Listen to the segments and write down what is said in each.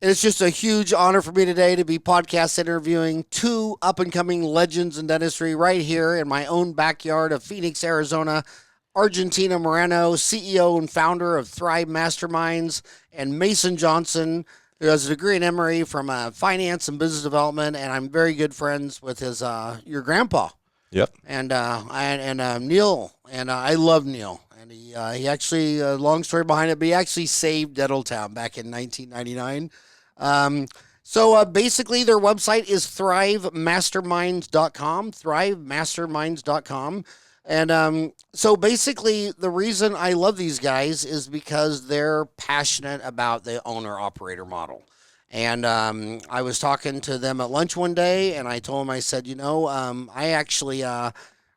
And it's just a huge honor for me today to be podcast interviewing two up and coming legends in dentistry right here in my own backyard of Phoenix, Arizona. Argentina Moreno, CEO and founder of Thrive Masterminds, and Mason Johnson, who has a degree in Emory from finance and business development. And I'm very good friends with his your grandpa. Yep. And Neil, and I love Neil. And he actually, long story behind it, but he actually saved Dettletown back in 1999. So basically, their website is thrivemasterminds.com, thrivemasterminds.com. And so basically, the reason I love these guys is because they're passionate about the owner operator model. And I was talking to them at lunch one day, and I told them, I said, I actually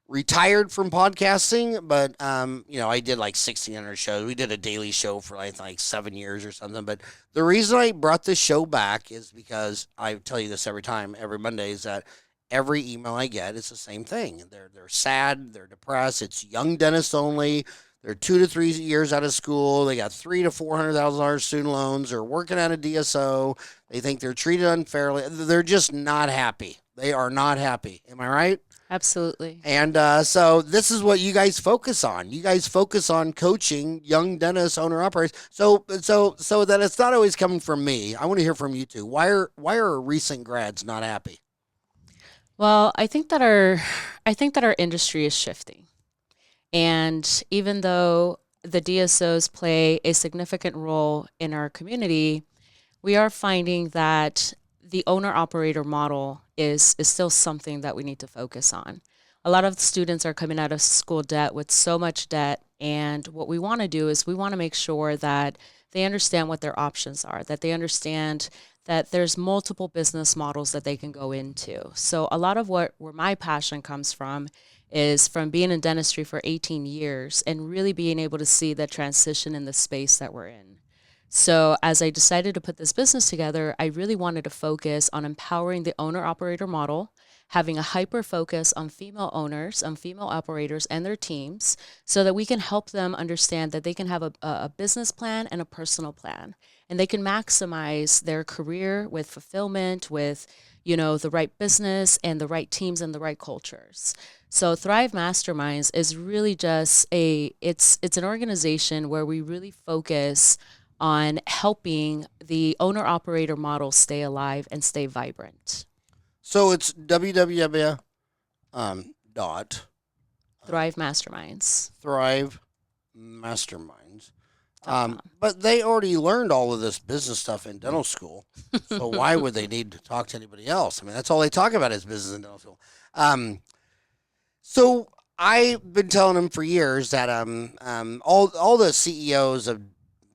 retired from podcasting, but I did like 1,600 shows. We did a daily show for like 7 years or something. But the reason I brought this show back is because I tell you this every time, every Monday, is that every email I get is the same thing. They're sad, they're depressed. It's young dentists only. They're 2 to 3 years out of school. They got $300,000 to $400,000 student loans. They're working at a DSO. They think they're treated unfairly. They're just not happy. They are not happy. Am I right? Absolutely. And so this is what you guys focus on. You guys focus on coaching young dentists, owner operators. So that it's not always coming from me. I want to hear from you two. Why are recent grads not happy? Well, I think that our industry is shifting. And even though the DSOs play a significant role in our community, we are finding that the owner-operator model is still something that we need to focus on. A lot of students are coming out of school debt with so much debt, and what we want to do is we want to make sure that they understand what their options are, that they understand that there's multiple business models that they can go into. So a lot of where my passion comes from is from being in dentistry for 18 years and really being able to see the transition in the space that we're in. So as I decided to put this business together, I really wanted to focus on empowering the owner-operator model, having a hyper focus on female owners, on female operators and their teams, so that we can help them understand that they can have a business plan and a personal plan. And they can maximize their career with fulfillment, with the right business and the right teams and the right cultures. So Thrive Masterminds is really just it's an organization where we really focus on helping the owner-operator model stay alive and stay vibrant. So it's www. Dot Thrive Masterminds. Thrive Masterminds. But they already learned all of this business stuff in dental school. So why would they need to talk to anybody else? I mean, that's all they talk about is business in dental school. So I've been telling them for years that all the CEOs of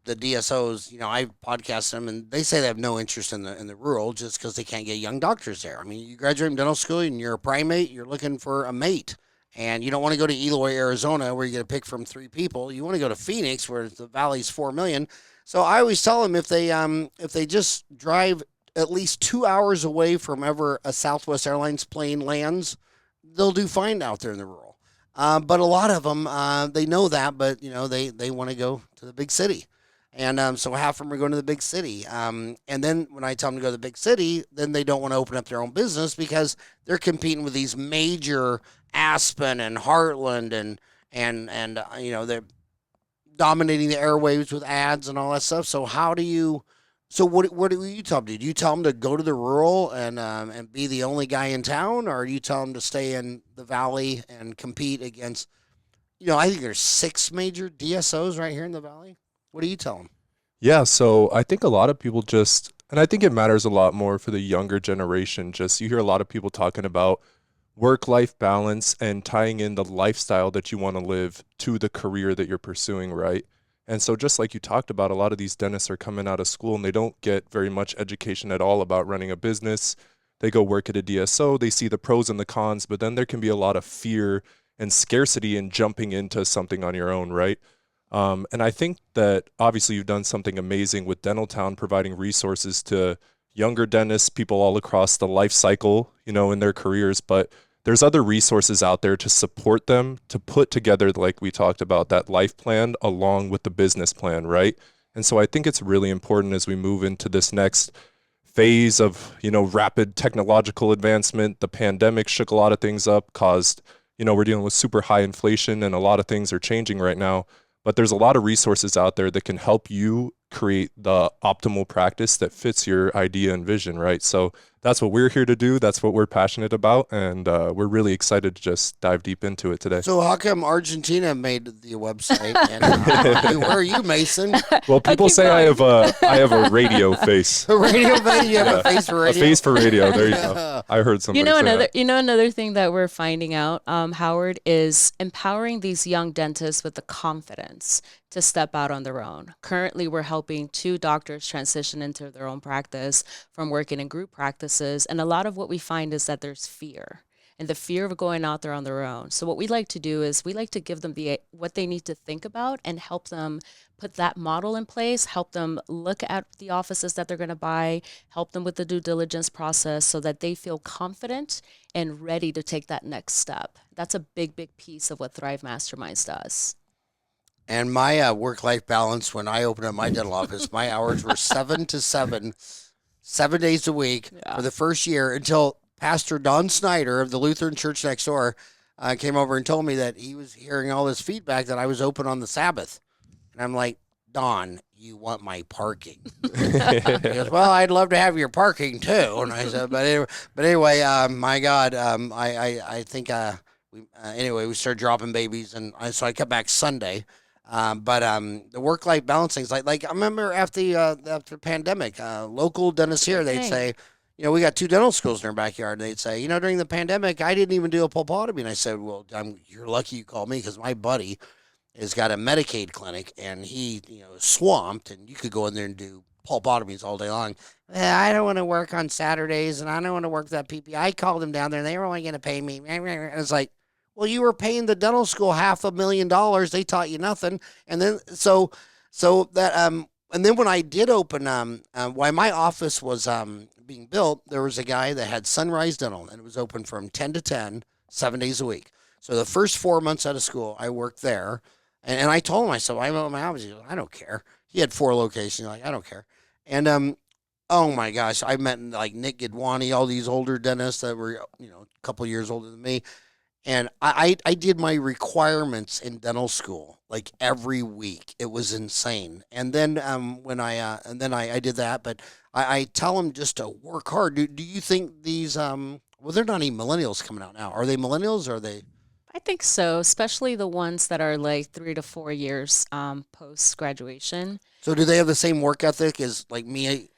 the DSOs, I've podcasted them, and they say they have no interest in the rural just because they can't get young doctors there. I mean, you graduate from dental school and you're a primate, you're looking for a mate. And you don't want to go to Eloy, Arizona, where you get to pick from 3 people. You want to go to Phoenix, where the valley's 4 million. So I always tell them if they just drive at least 2 hours away from ever a Southwest Airlines plane lands, they'll do fine out there in the rural. But a lot of them, they know that, but they want to go to the big city. And so half of them are going to the big city. And then when I tell them to go to the big city, then they don't want to open up their own business because they're competing with these major Aspen and Heartland and they're dominating the airwaves with ads and all that stuff. So what do you tell them? Do you tell them to go to the rural and be the only guy in town, or do you tell them to stay in the valley and compete against, I think there's 6 major DSOs right here in the valley. What do you tell them? Yeah, so I think a lot of people and I think it matters a lot more for the younger generation. You hear a lot of people talking about work-life balance and tying in the lifestyle that you want to live to the career that you're pursuing, right? And so just like you talked about, a lot of these dentists are coming out of school and they don't get very much education at all about running a business. They go work at a DSO, they see the pros and the cons, but then there can be a lot of fear and scarcity in jumping into something on your own, right? And I think that obviously you've done something amazing with Dentaltown, providing resources to younger dentists, people all across the life cycle, in their careers, but there's other resources out there to support them, to put together, like we talked about, that life plan along with the business plan, right? And so I think it's really important as we move into this next phase of, rapid technological advancement. The pandemic shook a lot of things up, caused, we're dealing with super high inflation and a lot of things are changing right now. But there's a lot of resources out there that can help you create the optimal practice that fits your idea and vision, right? So that's what we're here to do. That's what we're passionate about. And we're really excited to just dive deep into it today. So how come Argentina made the website? And where are you, Mason? Well, people say I have a radio face. A radio face? You have a face for radio? A face for radio. There you go. I heard somebody say that. Another thing that we're finding out, Howard, is empowering these young dentists with the confidence to step out on their own. Currently, we're helping 2 doctors transition into their own practice from working in group practices. And a lot of what we find is that there's fear, and the fear of going out there on their own. So what we like to do is we like to give them what they need to think about and help them put that model in place, help them look at the offices that they're going to buy, help them with the due diligence process so that they feel confident and ready to take that next step. That's a big, big piece of what Thrive Masterminds does. And my work-life balance, when I opened up my dental office, my hours were 7 to 7, 7 days a week for the first year, until Pastor Don Snyder of the Lutheran Church next door came over and told me that he was hearing all this feedback that I was open on the Sabbath. And I'm like, Don, you want my parking? He goes, well, I'd love to have your parking too. And I said, but anyway, my God, I think anyway, we started dropping babies, and so I cut back Sunday. But the work-life balance things, like I remember after the pandemic, local dentists here, they'd say, we got 2 dental schools in our backyard. They'd say, during the pandemic, I didn't even do a pulpotomy. And I said, well, you're lucky you called me, because my buddy has got a Medicaid clinic, and he, is swamped, and you could go in there and do pulpotomies all day long. I don't want to work on Saturdays, and I don't want to work that PPO. I called them down there, and they were only going to pay me. And it's like, well, you were paying the dental school $500,000. They taught you nothing. And then, so that, and then when I did open, while my office was being built, there was a guy that had Sunrise Dental, and it was open from 10 to 10, 7 days a week. So the first 4 months out of school, I worked there. And I told him, I said, I'm open my office. He goes, I don't care. He had 4 locations. Like, I don't care. And, oh my gosh, I met like Nick Gidwani, all these older dentists that were, a couple years older than me. And I did my requirements in dental school like every week. It was insane. And then when I did that, but I tell them just to work hard. Do you think these well, they're not even millennials coming out now. Are they millennials, or are they? I think so, especially the ones that are like 3 to 4 years post graduation. So do they have the same work ethic as like me?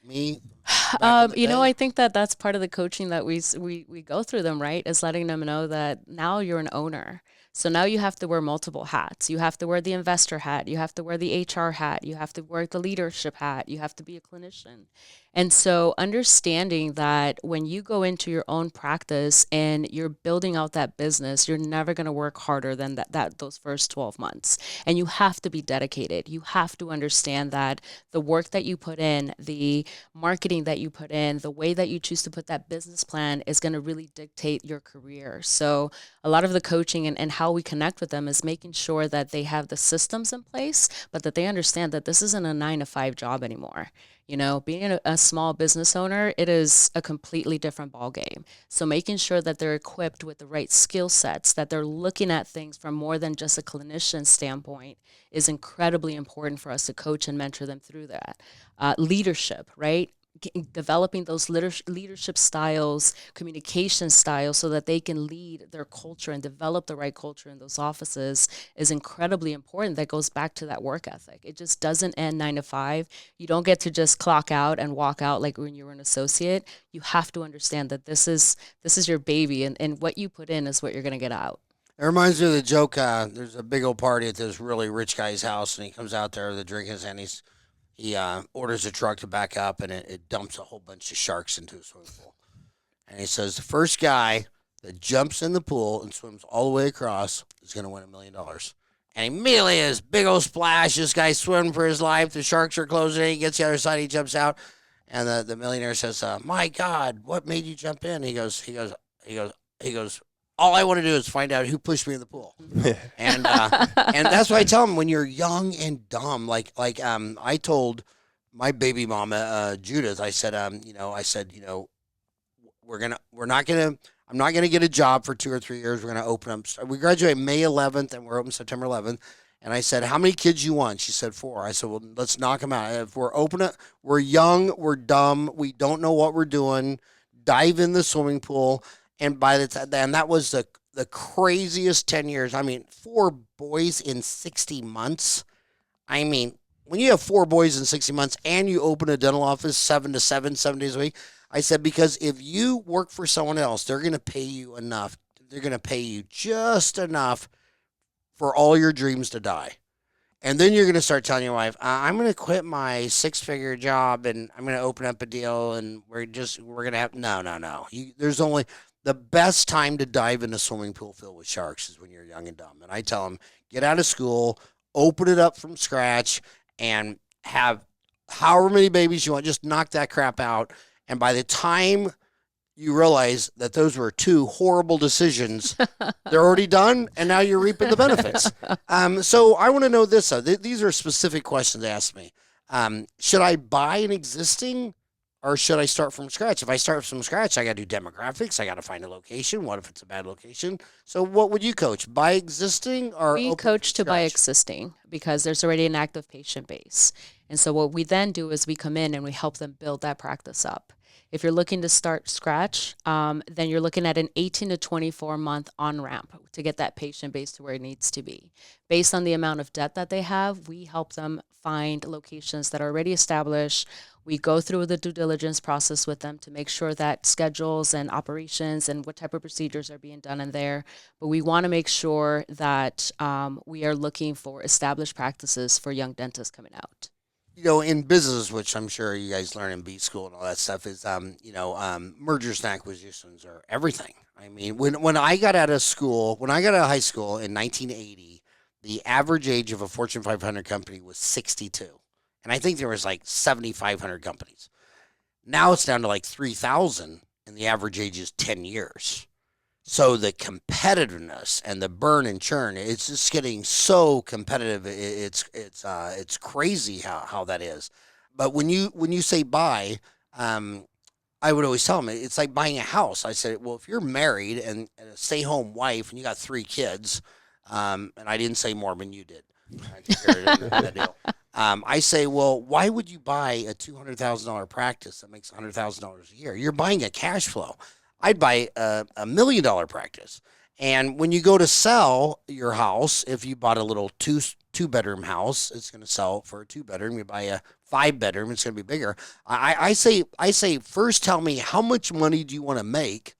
I think that's part of the coaching that we go through them, right? Is letting them know that now you're an owner. So now you have to wear multiple hats. You have to wear the investor hat. You have to wear the HR hat. You have to wear the leadership hat. You have to be a clinician. And so understanding that when you go into your own practice and you're building out that business, you're never going to work harder than those first 12 months. And you have to be dedicated. You have to understand that the work that you put in, the marketing that you put in, the way that you choose to put that business plan is going to really dictate your career. So a lot of the coaching and how we connect with them is making sure that they have the systems in place, but that they understand that this isn't a 9-to-5 job anymore. Being a small business owner, it is a completely different ballgame. So making sure that they're equipped with the right skill sets, that they're looking at things from more than just a clinician standpoint is incredibly important for us to coach and mentor them through that. Leadership, right? Developing those leadership styles, communication styles, so that they can lead their culture and develop the right culture in those offices is incredibly important. That goes back to that work ethic. It just doesn't end 9 to 5. You don't get to just clock out and walk out like when you were an associate. You have to understand that this is your baby, and what you put in is what you're going to get out. It reminds me of the joke. There's a big old party at this really rich guy's house, and he comes out there with the drinks, and he orders a truck to back up, and it dumps a whole bunch of sharks into a swimming pool. And he says the first guy that jumps in the pool and swims all the way across is going to win $1 million. And immediately, this big old splash, this guy's swimming for his life. The sharks are closing in. He gets the other side. He jumps out. And the millionaire says, my God, what made you jump in? He goes, all I want to do is find out who pushed me in the pool. And that's why I tell them, when you're young and dumb, I told my baby mama, Judith, I said, I'm not gonna get a job for 2 or 3 years. We're gonna open up. We graduate May 11th, and we're open September 11th. And I said, how many kids you want? She said 4. I said, well, let's knock them out. If we're open, we're young, we're dumb, we don't know what we're doing. Dive in the swimming pool. And by the time, and that was the craziest 10 years. I mean, 4 boys in 60 months. I mean, when you have 4 boys in 60 months and you open a dental office 7 to 7, 7 days a week, I said, because if you work for someone else, they're going to pay you enough. They're going to pay you just enough for all your dreams to die. And then you're going to start telling your wife, I'm going to quit my 6-figure job and I'm going to open up a deal and we're going to have, no. There's only, the best time to dive in a swimming pool filled with sharks is when you're young and dumb. And I tell them, get out of school, open it up from scratch, and have however many babies you want. Just knock that crap out. And by the time you realize that those were 2 horrible decisions, they're already done, and now you're reaping the benefits. So I want to know this. These are specific questions they asked me. Should I buy an existing, or should I start from scratch? If I start from scratch, I got to do demographics. I got to find a location. What if it's a bad location? So what would you coach? Buy existing or we open coach from to buy scratch? existing because there's already an active patient base. And so what we then do is we come in and we help them build that practice up. If you're looking to start scratch, then you're looking at an 18 to 24 month on-ramp to get that patient base to where it needs to be. Based on the amount of debt that they have, we help them find locations that are already established. We go through the due diligence process with them to make sure that schedules and operations and what type of procedures are being done in there. But we want to make sure that we are looking for established practices for young dentists coming out. In business, which I'm sure you guys learn in B school and all that stuff, is mergers and acquisitions are everything. I mean, when I got out of school, when I got out of high school in 1980, the average age of a Fortune 500 company was 62, and I think there was like 7,500 companies. Now it's down to like 3,000, and the average age is 10 years. So the competitiveness and the burn and churn, it's just getting so competitive. It's crazy how that is. But when you say buy, I would always tell them it's like buying a house. I said, well, if you're married and a stay-home wife and you got 3 kids, and I didn't say more than you did. I say, well, why would you buy a $200,000 practice that makes $100,000 a year? You're buying a cash flow. I'd buy a $1 million practice. And when you go to sell your house, if you bought a little two-bedroom house, it's going to sell for a 2-bedroom. You buy a 5-bedroom, it's going to be bigger. I say first tell me how much money do you want to make,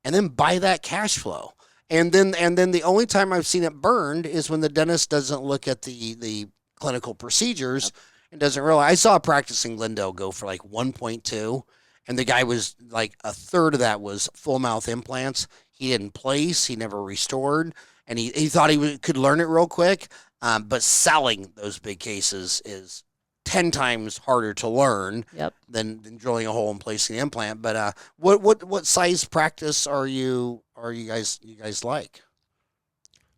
and then buy that cash flow. And then the only time I've seen it burned is when the dentist doesn't look at the clinical procedures and doesn't realize. I saw a practice in Glendale go for like 1.2. And the guy was like, a third of that was full mouth implants. He didn't place, he never restored, and he thought could learn it real quick. But selling those big cases is 10 times harder to learn than drilling a hole and placing the implant. But what size practice are you guys like?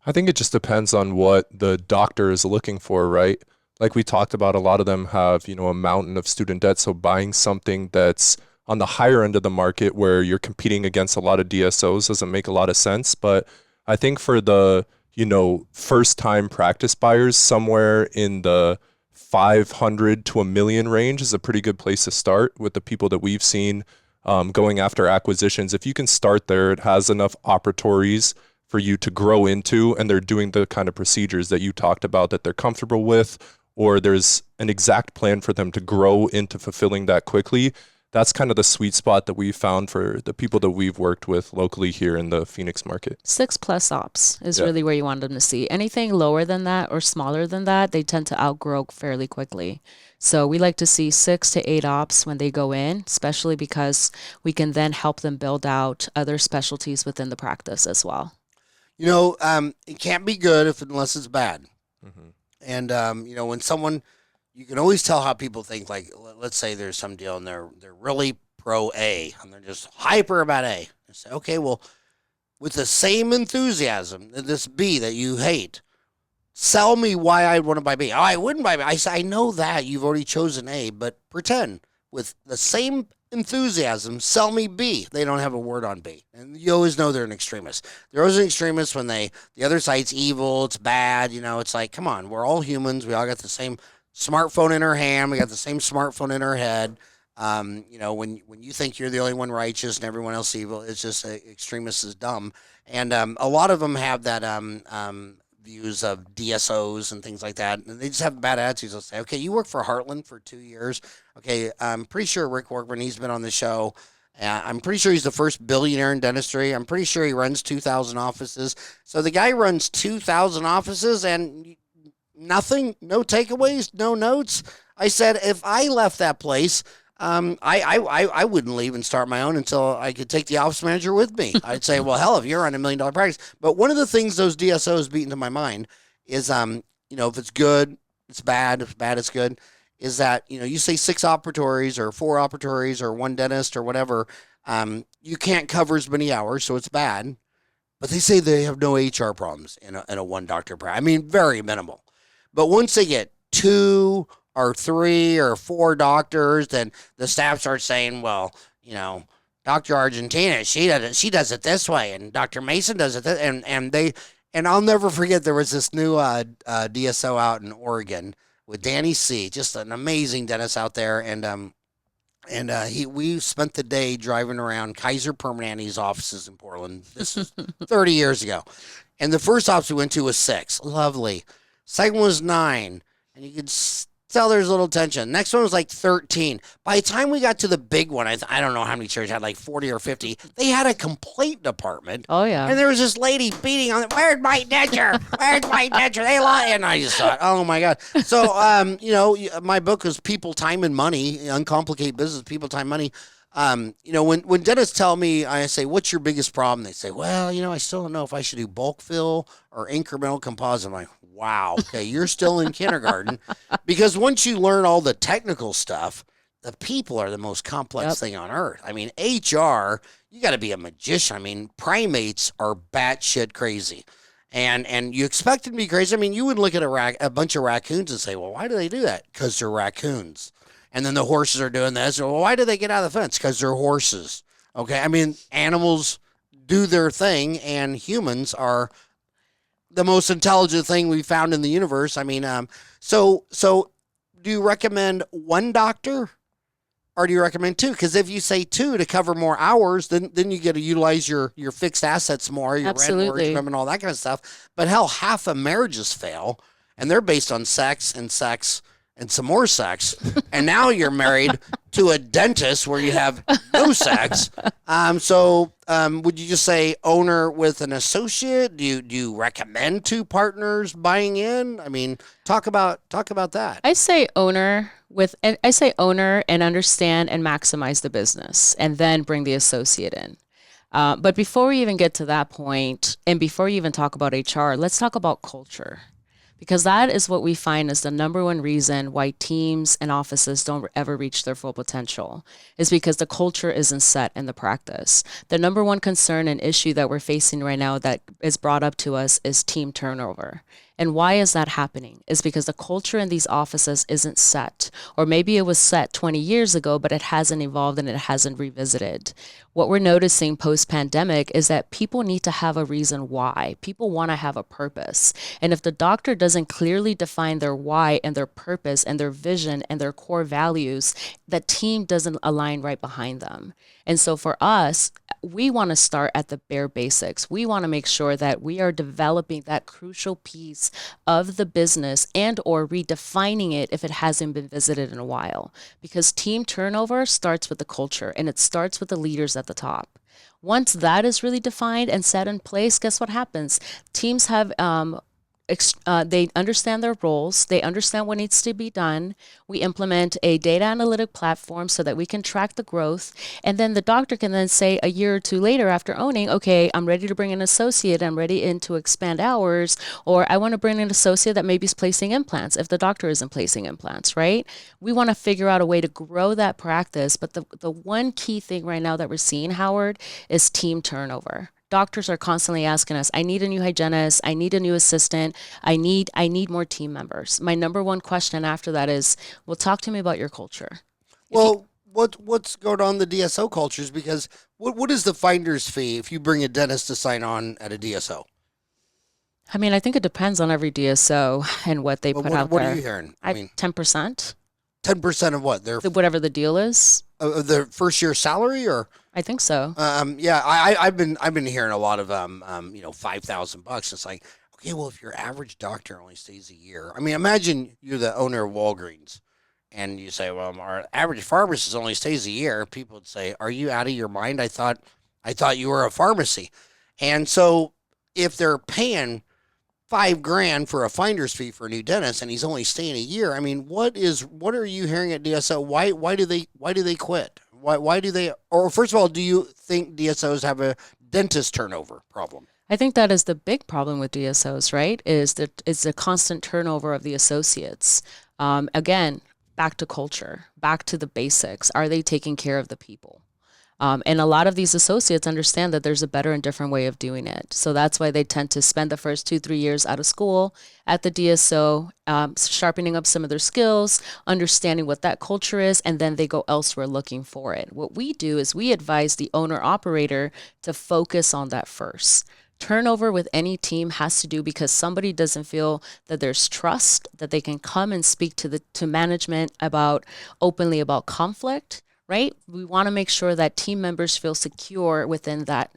I think it just depends on what the doctor is looking for, right? Like we talked about, a lot of them have, a mountain of student debt. So buying something that's on the higher end of the market where you're competing against a lot of DSOs doesn't make a lot of sense. But I think for the, first time practice buyers, somewhere in the 500 to $1 million range is a pretty good place to start with the people that we've seen going after acquisitions. If you can start there, it has enough operatories for you to grow into, and they're doing the kind of procedures that you talked about that they're comfortable with, or there's an exact plan for them to grow into fulfilling that quickly. That's kind of the sweet spot that we've found for the people that we've worked with locally here in the Phoenix market. 6+ ops is really where you want them to see. Anything lower than that or smaller than that, they tend to outgrow fairly quickly. So we like to see 6 to 8 ops when they go in, especially because we can then help them build out other specialties within the practice as well. It can't be good unless it's bad. Mm-hmm. And, when someone, you can always tell how people think. Like, let's say there's some deal and they're really pro A and they're just hyper about A. I say, okay, well, with the same enthusiasm, this B that you hate, sell me why I'd want to buy B. Oh, I wouldn't buy B. I say, I know that you've already chosen A, but pretend with the same enthusiasm, sell me B. They don't have a word on B. And you always know they're an extremist. They're always an extremist when the other side's evil, it's bad, it's like, come on, we're all humans. We all got the same smartphone in our hand. We got the same smartphone in our head. When you think you're the only one righteous and everyone else evil, it's just extremist is dumb. And a lot of them have that views of DSOs and things like that. And they just have bad attitudes. They'll say, okay, you work for Heartland for 2 years. Okay, I'm pretty sure Rick Workman, he's been on the show. I'm pretty sure he's the first billionaire in dentistry. I'm pretty sure he runs 2,000 offices. So the guy runs 2,000 offices and nothing, no takeaways, no notes. I said, if I left that place, I wouldn't leave and start my own until I could take the office manager with me. I'd say, well, hell, if you're on $1 million practice. But one of the things those DSOs beat into my mind is, if it's good, it's bad. If it's bad, it's good. Is that, you say 6 operatories or 4 operatories or 1 dentist or whatever. You can't cover as many hours, so it's bad. But they say they have no HR problems in a 1 doctor practice. I mean, very minimal. But once they get 2 or 3 or 4 doctors, then the staff starts saying, well, Dr. Argentina, she does it this way, and Dr. Mason does it this, and I'll never forget there was this new DSO out in Oregon with Danny C, just an amazing dentist out there, and we spent the day driving around Kaiser Permanente's offices in Portland. This is 30 years ago, and the first office we went to was 6, lovely. Second one was 9, and you could tell there's a little tension. Next one was like 13. By the time we got to the big one, I don't know how many chairs had, like 40 or 50. They had a complaint department. Oh, yeah. And there was this lady beating on it. Where's my denture? Where's my denture? They lie. And I just thought, oh my God. So, my book was People, Time, and Money, Uncomplicate Business, People, Time, Money. When dentists tell me, I say, what's your biggest problem? They say, well, I still don't know if I should do bulk fill or incremental composite. I'm like, wow, okay, you're still in kindergarten. Because once you learn all the technical stuff, the people are the most complex thing on earth. I mean, HR, you got to be a magician. I mean, primates are batshit crazy. And you expect them to be crazy. I mean, you would look at a bunch of raccoons and say, well, why do they do that? Because they're raccoons. And then the horses are doing this. Well, why do they get out of the fence? Because they're horses. Okay, I mean, animals do their thing, and humans are the most intelligent thing we found in the universe. I mean, so do you recommend 1 doctor, or do you recommend 2? Because if you say 2 to cover more hours, then you get to utilize your fixed assets more, your rent, mortgage, and all that kind of stuff. But hell, half of marriages fail, and they're based on sex and some more sex. And now you're married to a dentist where you have no sex. Would you just say owner with an associate? Do you recommend 2 partners buying in? I mean, talk about that. I say owner and understand and maximize the business, and then bring the associate in. But before we even get to that point, and before you even talk about HR, let's talk about culture. Because that is what we find is the number one reason why teams and offices don't ever reach their full potential, is because the culture isn't set in the practice. The number one concern and issue that we're facing right now that is brought up to us is team turnover. And why is that happening? Is because the culture in these offices isn't set. Or maybe it was set 20 years ago, but it hasn't evolved and it hasn't revisited. What we're noticing post-pandemic is that people need to have a reason why. People want to have a purpose. And if the doctor doesn't clearly define their why and their purpose and their vision and their core values, the team doesn't align right behind them. And so for us, we want to start at the bare basics. We want to make sure that we are developing that crucial piece of the business and or redefining it if it hasn't been visited in a while. Because team turnover starts with the culture, and it starts with the leaders at the top. Once that is really defined and set in place, guess what happens? Teams have they understand their roles. They understand what needs to be done. We implement a data analytic platform so that we can track the growth. And then the doctor can then say a year or 2 later after owning, okay, I'm ready to bring an associate. I'm ready to expand hours, or I want to bring an associate that maybe is placing implants if the doctor isn't placing implants, right? We want to figure out a way to grow that practice. But the one key thing right now that we're seeing, Howard, is team turnover. doctors are constantly asking us, I need a new hygienist, I need a new assistant, I need more team members. My number one question after that is, well, talk to me about your culture. Well, what's going on in the DSO cultures? Because what is the finder's fee if you bring a dentist to sign on at a DSO? I mean, I think it depends on every DSO and what they Well, put out what there. are you hearing? I mean, 10%, 10% of what? whatever the deal is. Of their first year salary, or I think so. yeah, I've been hearing a lot of $5,000. It's like, okay, well, if your average doctor only stays a year, I mean, imagine you're the owner of Walgreens, and you say, well, our average pharmacist only stays a year. People would say, are you out of your mind? I thought you were a pharmacy, and so if they're paying $5,000 for a finder's fee for a new dentist, and he's only staying a year. I mean, what are you hearing at DSO? Why do they quit? Why do they? Or first of all, do you think DSOs have a dentist turnover problem? I think that is the big problem with DSOs, right? Is the constant turnover of the associates. Again, back to culture, back to the basics. Are they taking care of the people? And a lot of these associates understand that there's a better and different way of doing it. So that's why they tend to spend the first 2-3 years out of school at the DSO, sharpening up some of their skills, understanding what that culture is, and then they go elsewhere looking for it. What we do is we advise the owner operator to focus on that first. Turnover with any team has to do because somebody doesn't feel that there's trust, that they can come and speak to management openly about conflict. Right? We want to make sure that team members feel secure within that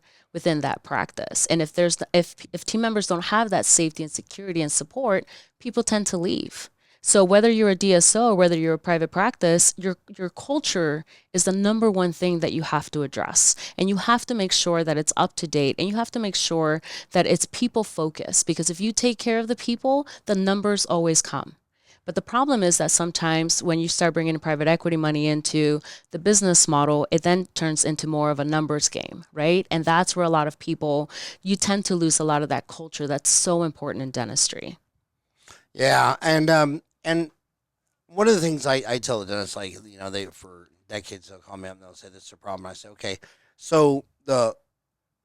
practice. And if team members don't have that safety and security and support, people tend to leave. So whether you're a DSO or whether you're a private practice, your culture is the number one thing that you have to address. And you have to make sure that it's up to date, and you have to make sure that it's people focused, because if you take care of the people, the numbers always come. But the problem is that sometimes when you start bringing private equity money into the business model, it then turns into more of a numbers game, right? And that's where a lot of people, you tend to lose a lot of that culture that's so important in dentistry. Yeah, and one of the things I tell the dentists, like, they for decades they'll call me up and they'll say this is a problem. I say, okay, so the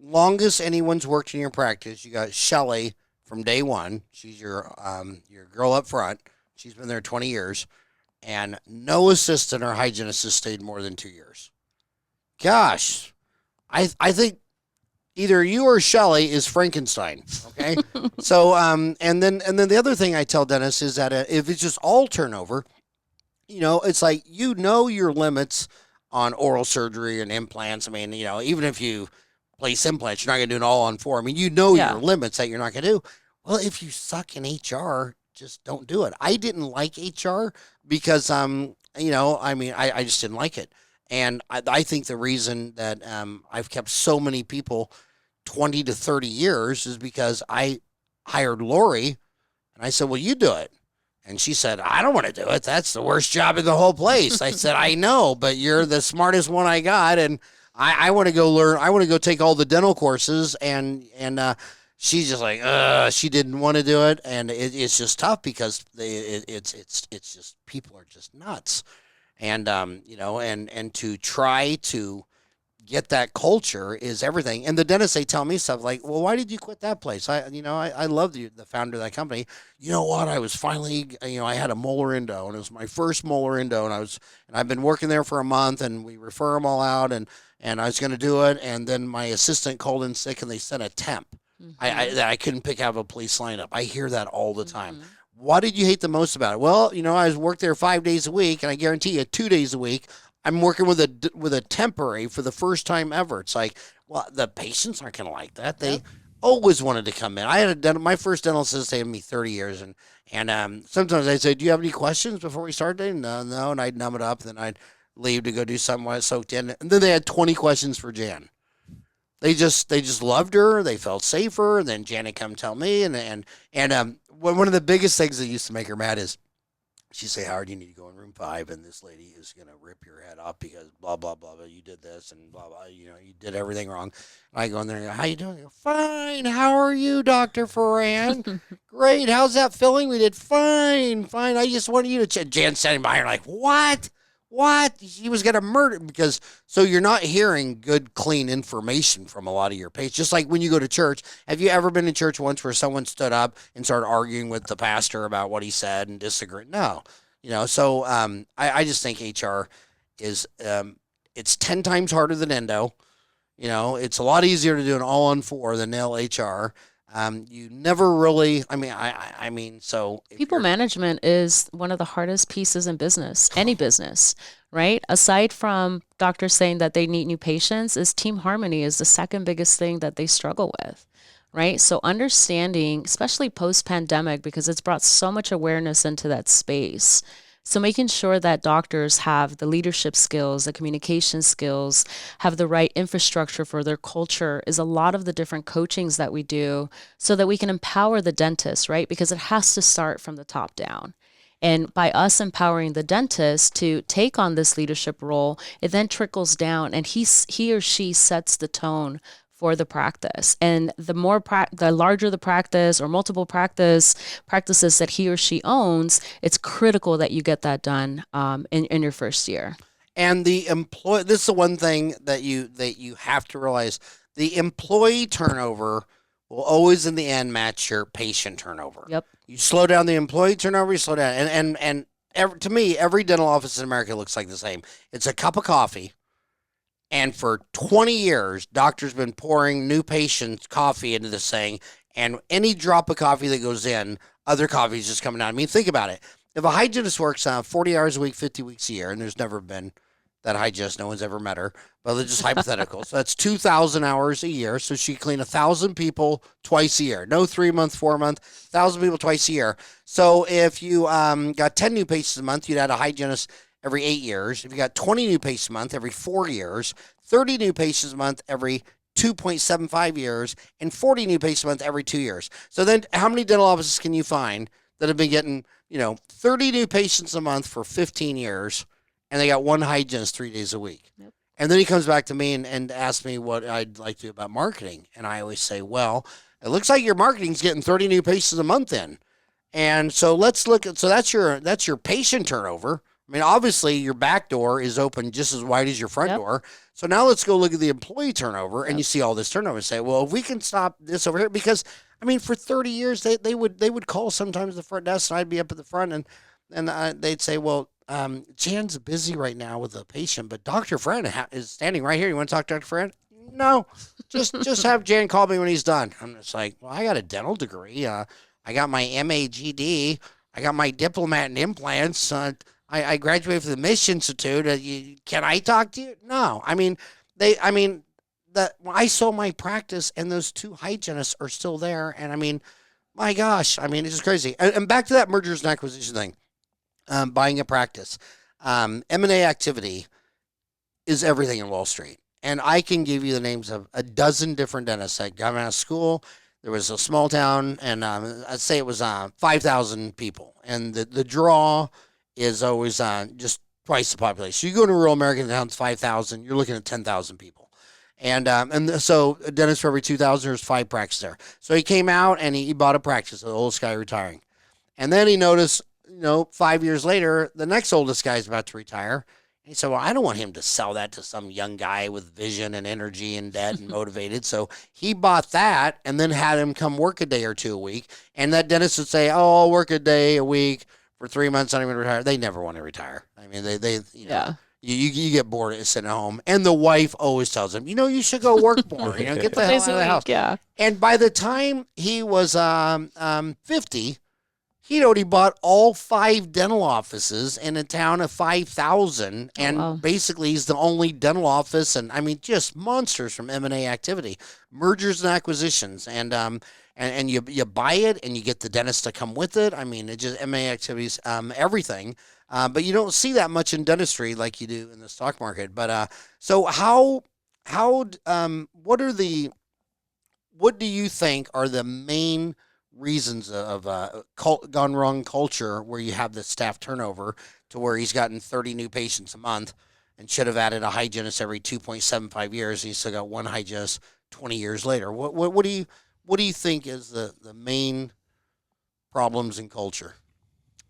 longest anyone's worked in your practice, you got Shelly from day one. She's your girl up front. She's been there 20 years, and no assistant or hygienist has stayed more than 2 years. Gosh, I think either you or Shelley is Frankenstein. Okay, so and then the other thing I tell dentists is that if it's just all turnover, it's like your limits on oral surgery and implants. I mean, even if you place implants, you're not going to do it all on 4. I mean, your limits that you're not going to do. Well, if you suck in HR, just don't do it. I didn't like HR because, I just didn't like it. And I think the reason that I've kept so many people 20 to 30 years is because I hired Lori, and I said, well, you do it. And she said, I don't want to do it. That's the worst job in the whole place. I said, I know, but you're the smartest one I got, and I want to go learn. I want to go take all the dental courses, and she's just like, she didn't want to do it, and it's just tough because it's just people are just nuts, and and to try to get that culture is everything. And the dentists, they tell me stuff like, well, why did you quit that place? I love the founder of that company. You know what? I was finally, I had a molar endo, and it was my first molar endo, and I've been working there for a month, and we refer them all out, and I was going to do it, and then my assistant called in sick, and they sent a temp. Mm-hmm. I couldn't pick out of a police lineup. I hear that all the time. Mm-hmm. What did you hate the most about it? Well, I worked there 5 days a week, and I guarantee you 2 days a week, I'm working with a temporary for the first time ever. It's like, well, the patients aren't going to like that. They always wanted to come in. I had my first dental assistant stayed with me 30 years, and sometimes I'd say, do you have any questions before we start dating? No, and I'd numb it up, and then I'd leave to go do something while I soaked in, and then they had 20 questions for Jan. They just loved her. They felt safer. And then Janet come tell me, and one of the biggest things that used to make her mad is she'd say, Howard, you need to go in room 5, and this lady is gonna rip your head off because blah blah blah blah. You did this and blah blah. You did everything wrong. And I go in there and go, how you doing? I go, fine. How are you, Dr. Ferran? Great. How's that feeling? We did fine. I just wanted you to check. Jan's standing by her like, what? What? He was going to murder because so you're not hearing good, clean information from a lot of your patients. Just like when you go to church, have you ever been in church once where someone stood up and started arguing with the pastor about what he said and disagree? No, So I just think HR is it's 10 times harder than endo. It's a lot easier to do an all on four than nail HR. You never really. I mean, so if People you're management is one of the hardest pieces in business, any business, right? Aside from doctors saying that they need new patients, is team harmony is the second biggest thing that they struggle with, right? So understanding, especially post-pandemic, because it's brought so much awareness into that space. So making sure that doctors have the leadership skills, the communication skills, have the right infrastructure for their culture is a lot of the different coachings that we do so that we can empower the dentist, right? Because it has to start from the top down. And by us empowering the dentist to take on this leadership role, it then trickles down and he or she sets the tone for the practice. And the larger the practice or multiple practices that he or she owns, it's critical that you get that done in your first year. And the employee, this is the one thing that you have to realize: the employee turnover will always, in the end, match your patient turnover. Yep. You slow down the employee turnover, you slow down, to me, every dental office in America looks like the same. It's a cup of coffee, and for 20 years, doctors been pouring new patients' coffee into this thing, and any drop of coffee that goes in, other coffee is just coming out. I mean, think about it. If a hygienist works 40 hours a week, 50 weeks a year, and there's never been that hygienist, no one's ever met her, but it's just hypothetical. So that's 2,000 hours a year. So she clean 1,000 people twice a year. No 3 month, 4 month, 1,000 people twice a year. So if you got 10 new patients a month, you'd add a hygienist every 8 years. If you got 20 new patients a month, every 4 years, 30 new patients a month, every 2.75 years, and 40 new patients a month every 2 years. So then how many dental offices can you find that have been getting, 30 new patients a month for 15 years, and they got one hygienist 3 days a week? Yep. And then he comes back to me and asks me what I'd like to do about marketing. And I always say, well, it looks like your marketing's getting 30 new patients a month in. And so let's look at, so that's your patient turnover. I mean, obviously your back door is open just as wide as your front door. So now let's go look at the employee turnover, and you see all this turnover and say, well, if we can stop this over here, because I mean, for 30 years they would call sometimes the front desk, and I'd be up at the front, and they'd say, well, Jan's busy right now with a patient, but Dr. Friend is standing right here. You want to talk to Dr. Friend? No, just have Jan call me when he's done. I'm just like, well, I got a dental degree. I got my MAGD. I got my diplomat in implants. I graduated from the Mission Institute. Can I talk to you? No. I mean, I saw my practice, and those two hygienists are still there. And I mean, my gosh, I mean, it's just crazy. And back to that mergers and acquisition thing, buying a practice. M&A activity is everything in Wall Street. And I can give you the names of a dozen different dentists that got out of school. There was a small town, and I'd say it was 5,000 people. And the draw is always just twice the population. You go to rural American towns, 5,000, you're looking at 10,000 people. And so a dentist for every 2,000, there's 5 practices there. So he came out and he bought a practice, the oldest guy retiring. And then he noticed, 5 years later, the next oldest guy is about to retire. And he said, well, I don't want him to sell that to some young guy with vision and energy and debt and motivated. So he bought that and then had him come work a day or two a week. And that dentist would say, oh, I'll work a day a week for 3 months. I'm going to retire. They never want to retire. I mean, you get bored of sitting at home. And the wife always tells him, you should go work more. Get the hell out of the house. Yeah. And by the time he was 50, he'd already bought all 5 dental offices in a town of 5,000. And basically, he's the only dental office. And I mean, just monsters from M&A activity, mergers and acquisitions. And you buy it, and you get the dentist to come with it. I mean, it just M&A activities, everything. But you don't see that much in dentistry like you do in the stock market. But so what do you think are the main reasons of gone wrong culture where you have the staff turnover to where he's gotten 30 new patients a month and should have added a hygienist every 2.75 years, and he's still got one hygienist 20 years later? What do you think is the main problems in culture?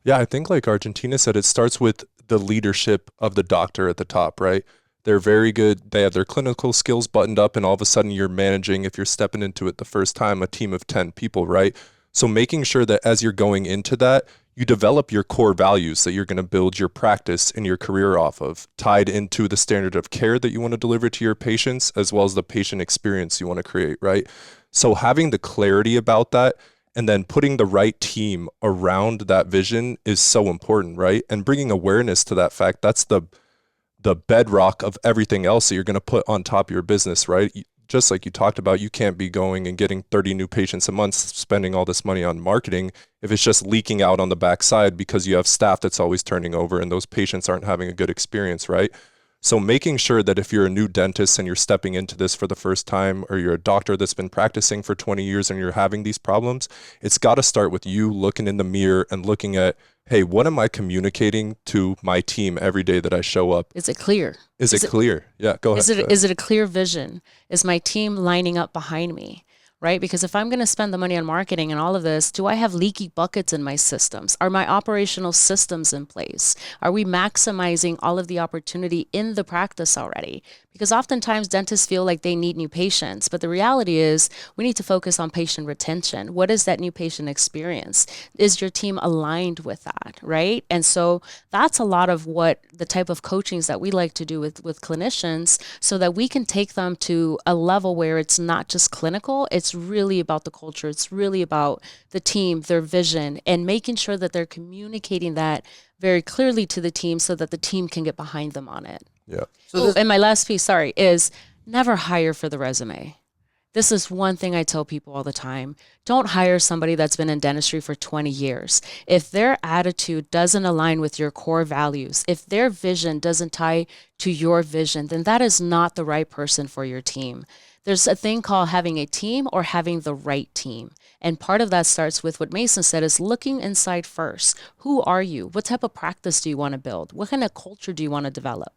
Yeah, I think like Argentina said, it starts with the leadership of the doctor at the top, right? They're very good. They have their clinical skills buttoned up, and all of a sudden you're managing, if you're stepping into it the first time, a team of 10 people, right? So making sure that as you're going into that, you develop your core values that you're going to build your practice and your career off of, tied into the standard of care that you want to deliver to your patients, as well as the patient experience you want to create, right? So having the clarity about that and then putting the right team around that vision is so important, right? And bringing awareness to that fact, that's the bedrock of everything else that you're going to put on top of your business, right? Just like you talked about, you can't be going and getting 30 new patients a month, spending all this money on marketing if it's just leaking out on the backside because you have staff that's always turning over and those patients aren't having a good experience, right? So making sure that if you're a new dentist and you're stepping into this for the first time, or you're a doctor that's been practicing for 20 years and you're having these problems, it's got to start with you looking in the mirror and looking at, hey, what am I communicating to my team every day that I show up? Is it clear? Is it clear? Yeah, go ahead. Is it a clear vision? Is my team lining up behind me? Right? Because if I'm going to spend the money on marketing and all of this, do I have leaky buckets in my systems? Are my operational systems in place? Are we maximizing all of the opportunity in the practice already? Because oftentimes dentists feel like they need new patients, but the reality is we need to focus on patient retention. What is that new patient experience? Is your team aligned with that, right? And so that's a lot of what the type of coachings that we like to do with clinicians, so that we can take them to a level where it's not just clinical, it's really about the culture, it's really about the team, their vision, and making sure that they're communicating that very clearly to the team so that the team can get behind them on it. Yeah. So and my last piece, is never hire for the resume. This is one thing I tell people all the time. Don't hire somebody that's been in dentistry for 20 years. If their attitude doesn't align with your core values, if their vision doesn't tie to your vision, then that is not the right person for your team. There's a thing called having a team or having the right team. And part of that starts with what Mason said, is looking inside first. Who are you? What type of practice do you want to build? What kind of culture do you want to develop?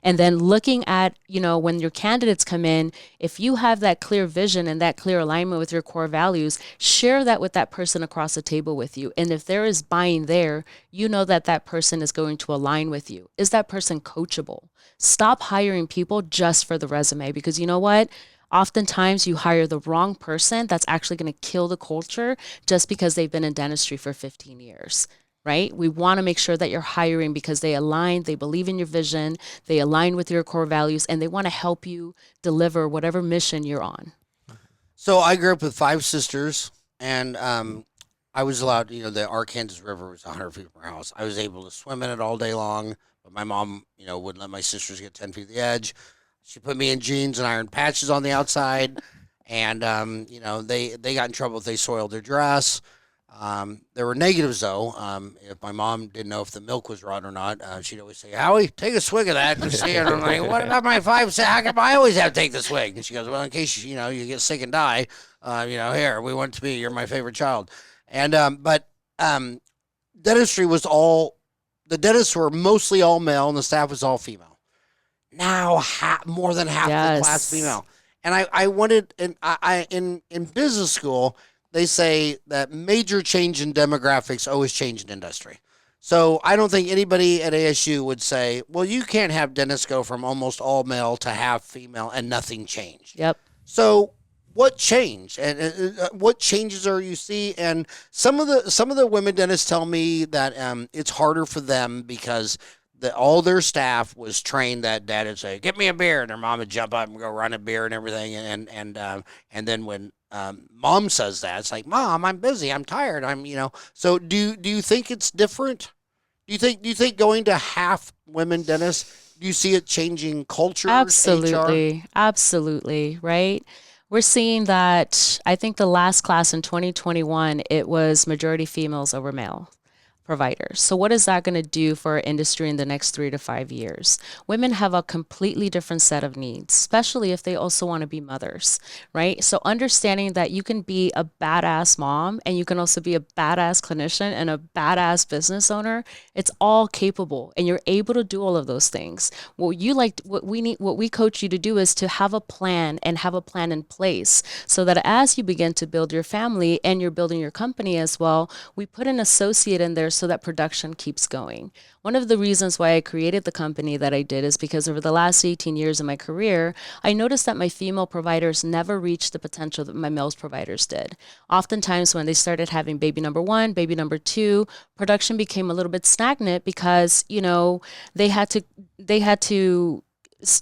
And then looking at, when your candidates come in, if you have that clear vision and that clear alignment with your core values, share that with that person across the table with you. And if there is buying there, you know that that person is going to align with you. Is that person coachable? Stop hiring people just for the resume, because you know what? Oftentimes you hire the wrong person that's actually going to kill the culture just because they've been in dentistry for 15 years. Right? We want to make sure that you're hiring because they align, they believe in your vision, they align with your core values, and they want to help you deliver whatever mission you're on. So I grew up with 5 sisters, and I was allowed, the Arkansas River was 100 feet from our house. I was able to swim in it all day long, but my mom, wouldn't let my sisters get 10 feet of the edge. She put me in jeans and iron patches on the outside, and they got in trouble if they soiled their dress. There were negatives though. If my mom didn't know if the milk was rotten or not, she'd always say, "Howie, take a swig of that." And I'm like, "What about my 5 cents? How come I always have to take the swig?" And she goes, "Well, in case you get sick and die, here we want to be. You're my favorite child." And dentistry was the dentists were mostly all male and the staff was all female. Now more than half the class female. And I wanted, and in business school, they say that major change in demographics always change in industry. So I don't think anybody at ASU would say, well, you can't have dentists go from almost all male to half female and nothing changed. Yep. So what changed, and what changes are you see? And some of the women dentists tell me that it's harder for them because all their staff was trained that dad would say, "Get me a beer," and their mom would jump up and go run a beer and everything. And then when mom says that, it's like, "Mom, I'm busy. I'm tired. So do you think it's different? Do you think going to half women dentists? Do you see it changing culture? Absolutely, HR? absolutely, right. We're seeing that. I think the last class in 2021, it was majority females over male providers. So what is that going to do for our industry in the next 3 to 5 years? Women have a completely different set of needs, especially if they also want to be mothers, right? So understanding that you can be a badass mom and you can also be a badass clinician and a badass business owner, it's all capable and you're able to do all of those things. What we coach you to do is to have a plan and have a plan in place so that as you begin to build your family and you're building your company as well, we put an associate in there so that production keeps going. One of the reasons why I created the company that I did is because over the last 18 years of my career, I noticed that my female providers never reached the potential that my male providers did. Oftentimes when they started having baby number one, baby number two, production became a little bit stagnant because, they had to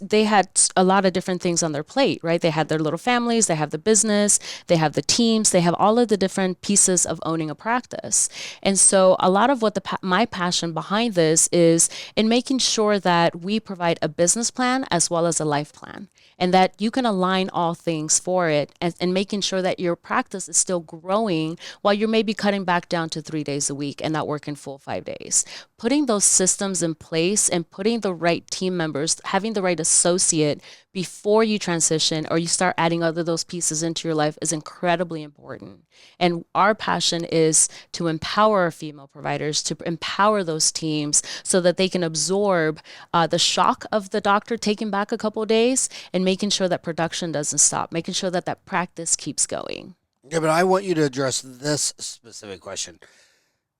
they had a lot of different things on their plate, right? They had their little families, they have the business, they have the teams, they have all of the different pieces of owning a practice. And so a lot of what my passion behind this is in making sure that we provide a business plan as well as a life plan, and that you can align all things for it, and making sure that your practice is still growing while you're maybe cutting back down to 3 days a week and not working full 5 days. Putting those systems in place and putting the right team members, having the right associate before you transition or you start adding other those pieces into your life is incredibly important. And our passion is to empower our female providers, to empower those teams so that they can absorb the shock of the doctor taking back a couple of days and making sure that production doesn't stop, making sure that that practice keeps going. Yeah, but I want you to address this specific question.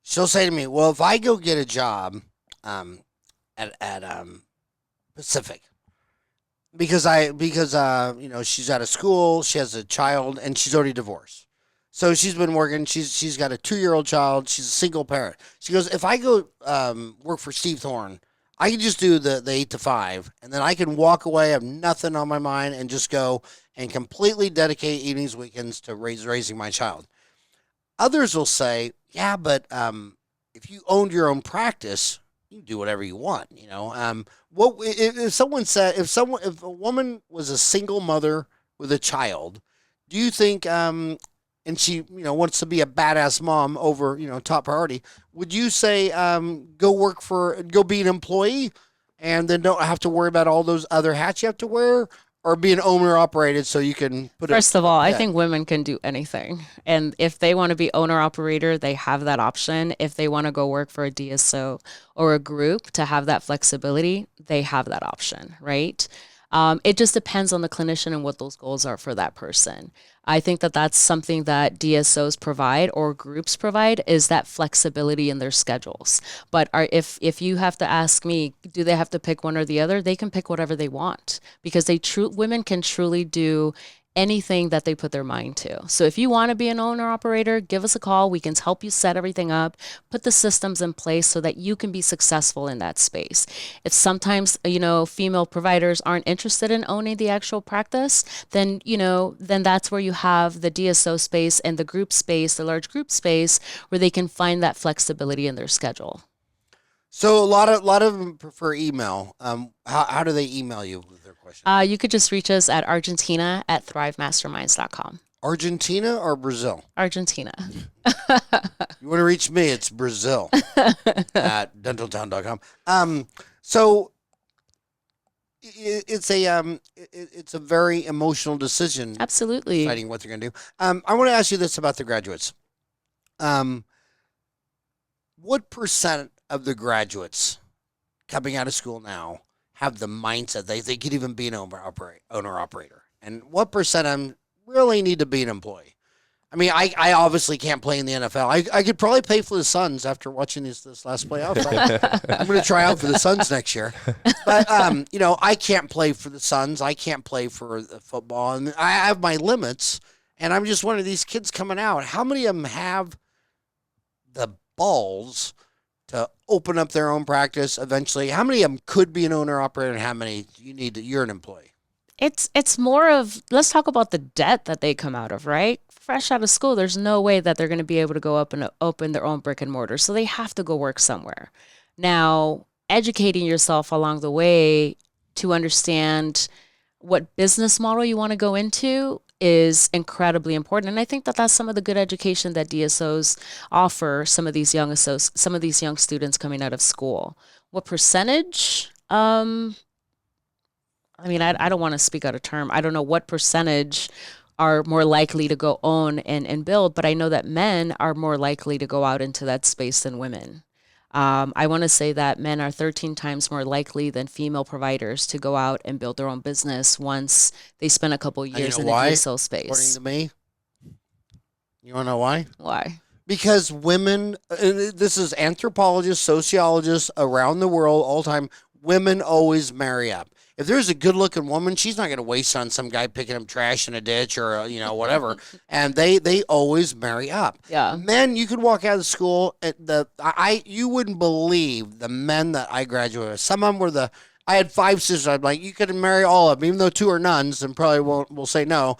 She'll say to me, "Well, if I go get a job at Pacific, because she's out of school, she has a child, and she's already divorced, so she's been working. She's got a 2-year-old child. She's a single parent. She goes, if I go work for Steve Thorne, I can just do the 8 to 5, and then I can walk away, have nothing on my mind, and just go and completely dedicate evenings, weekends to raising my child." Others will say, "Yeah, but if you owned your own practice, you can do whatever you want." What if a woman was a single mother with a child, do you think, and she wants to be a badass mom over top priority, would you say go be an employee and then don't have to worry about all those other hats you have to wear? Or be an owner operated so you can put First of all, I think women can do anything. And if they want to be owner operator, they have that option. If they want to go work for a DSO or a group to have that flexibility, they have that option, right? It just depends on the clinician and what those goals are for that person. I think that that's something that DSOs provide or groups provide, is that flexibility in their schedules. But if you have to ask me, do they have to pick one or the other? They can pick whatever they want, because women can truly do anything that they put their mind to. So if you want to be an owner operator, give us a call. We can help you set everything up, put the systems in place so that you can be successful in that space. If sometimes, female providers aren't interested in owning the actual practice, then that's where you have the DSO space and the group space, the large group space, where they can find that flexibility in their schedule. So a lot of them prefer email. How do they email you with their questions? You could just reach us at argentina@thrivemasterminds.com. Argentina or Brazil? Argentina. You want to reach me? It's Brazil at dentaltown.com. So it's a very emotional decision. Absolutely. Deciding what they're going to do. I want to ask you this about the graduates. What percent of the graduates coming out of school now have the mindset they could even be an owner operator? And what percent of them really need to be an employee? I mean, I obviously can't play in the NFL. I could probably play for the Suns after watching this last playoff. I'm going to try out for the Suns next year. But, I can't play for the Suns. I can't play for the football. And I have my limits. And I'm just wondering, these kids coming out, how many of them have the balls to open up their own practice eventually? How many of them could be an owner operator, and how many you're an employee? It's more of, let's talk about the debt that they come out of, right? Fresh out of school, there's no way that they're going to be able to go up and open their own brick and mortar. So they have to go work somewhere. Now, educating yourself along the way to understand what business model you want to go into is incredibly important. And I think that that's some of the good education that DSOs offer some of these young students coming out of school. What percentage? I don't want to speak out of term. I don't know what percentage are more likely to go own and build, but I know that men are more likely to go out into that space than women. I want to say that men are 13 times more likely than female providers to go out and build their own business once they spend a couple of years in the DSO space. According to me, you want to know why? Why? Because women, and this is anthropologists, sociologists around the world all the time, women always marry up. If there's a good looking woman, she's not going to waste on some guy picking up trash in a ditch or, whatever. And they always marry up. Yeah. Men, you could walk out of school at you wouldn't believe the men that I graduated with. Some of them were I had 5 sisters. I'm like, you could marry all of them, even though 2 are nuns and probably will say no.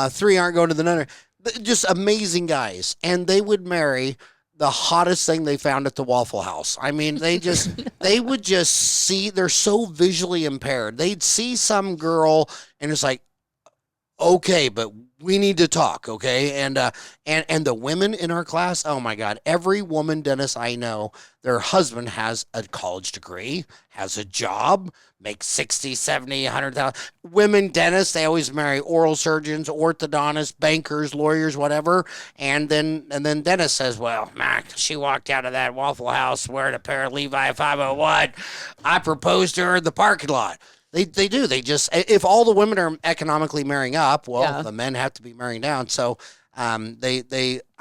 3 aren't going to the nunnery. Just amazing guys, and they would marry the hottest thing they found at the Waffle House. I mean, they would just see, they're so visually impaired. They'd see some girl and it's like, okay, but we need to talk, okay? And the women in our class, oh my God, every woman dentist I know, their husband has a college degree, has a job, makes 60, 70, 100,000. Women dentists, they always marry oral surgeons, orthodontists, bankers, lawyers, whatever. And then dentist says, well, Mac, she walked out of that Waffle House wearing a pair of Levi 501. I proposed to her in the parking lot. They do. They just, if all the women are economically marrying up, well, the men have to be marrying down. So I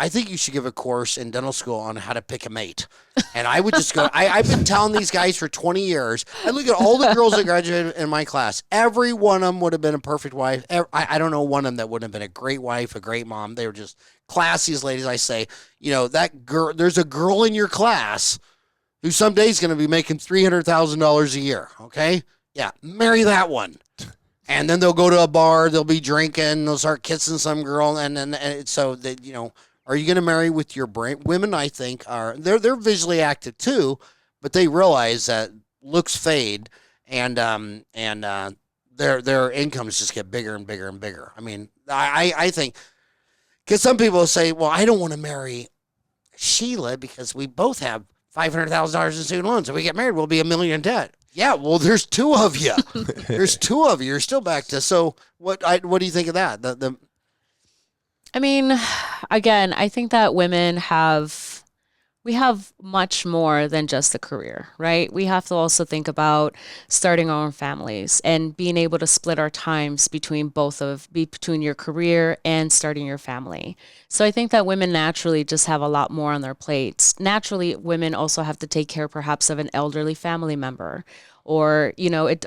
think you should give a course in dental school on how to pick a mate. And I would just go, I've been telling these guys for 20 years. I look at all the girls that graduated in my class. Every one of them would have been a perfect wife. I don't know one of them that wouldn't have been a great wife, a great mom. They were just classy as ladies. I say, that girl, there's a girl in your class who someday is going to be making $300,000 a year. Okay. Yeah, marry that one. And then they'll go to a bar, they'll be drinking, they'll start kissing some girl, and so that, are you going to marry with your brain? Women, I think, they're visually active too, but they realize that looks fade, and their incomes just get bigger and bigger and bigger. I mean, I think, because some people say, well, I don't want to marry Sheila because we both have $500,000 in student loans. If we get married, we'll be $1 million in debt. Yeah, well, there's 2 of you. There's 2 of you. You're still back to, so what do you think of that? I mean, again, I think that we have much more than just a career, right? We have to also think about starting our own families and being able to split our times between your career and starting your family. So I think that women naturally just have a lot more on their plates. Naturally, women also have to take care perhaps of an elderly family member. Or,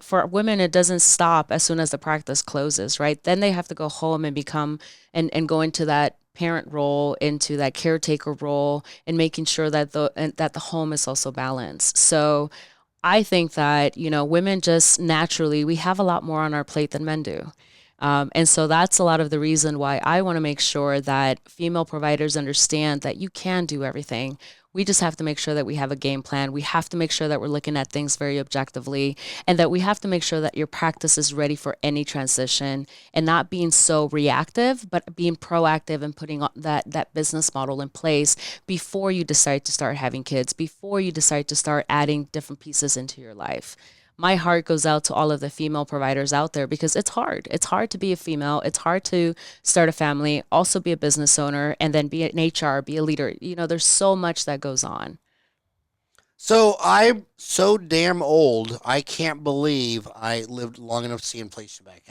for women, it doesn't stop as soon as the practice closes, right? Then they have to go home and become and go into that parent role, into that caretaker role, and making sure that the home is also balanced. So I think that, women just naturally, we have a lot more on our plate than men do. And so that's a lot of the reason why I want to make sure that female providers understand that you can do everything. We just have to make sure that we have a game plan. We have to make sure that we're looking at things very objectively, and that we have to make sure that your practice is ready for any transition and not being so reactive, but being proactive and putting that business model in place before you decide to start having kids, before you decide to start adding different pieces into your life. My heart goes out to all of the female providers out there because it's hard. It's hard to be a female. It's hard to start a family, also be a business owner, and then be an HR, be a leader. There's so much that goes on. So I'm so damn old, I can't believe I lived long enough to see inflation back.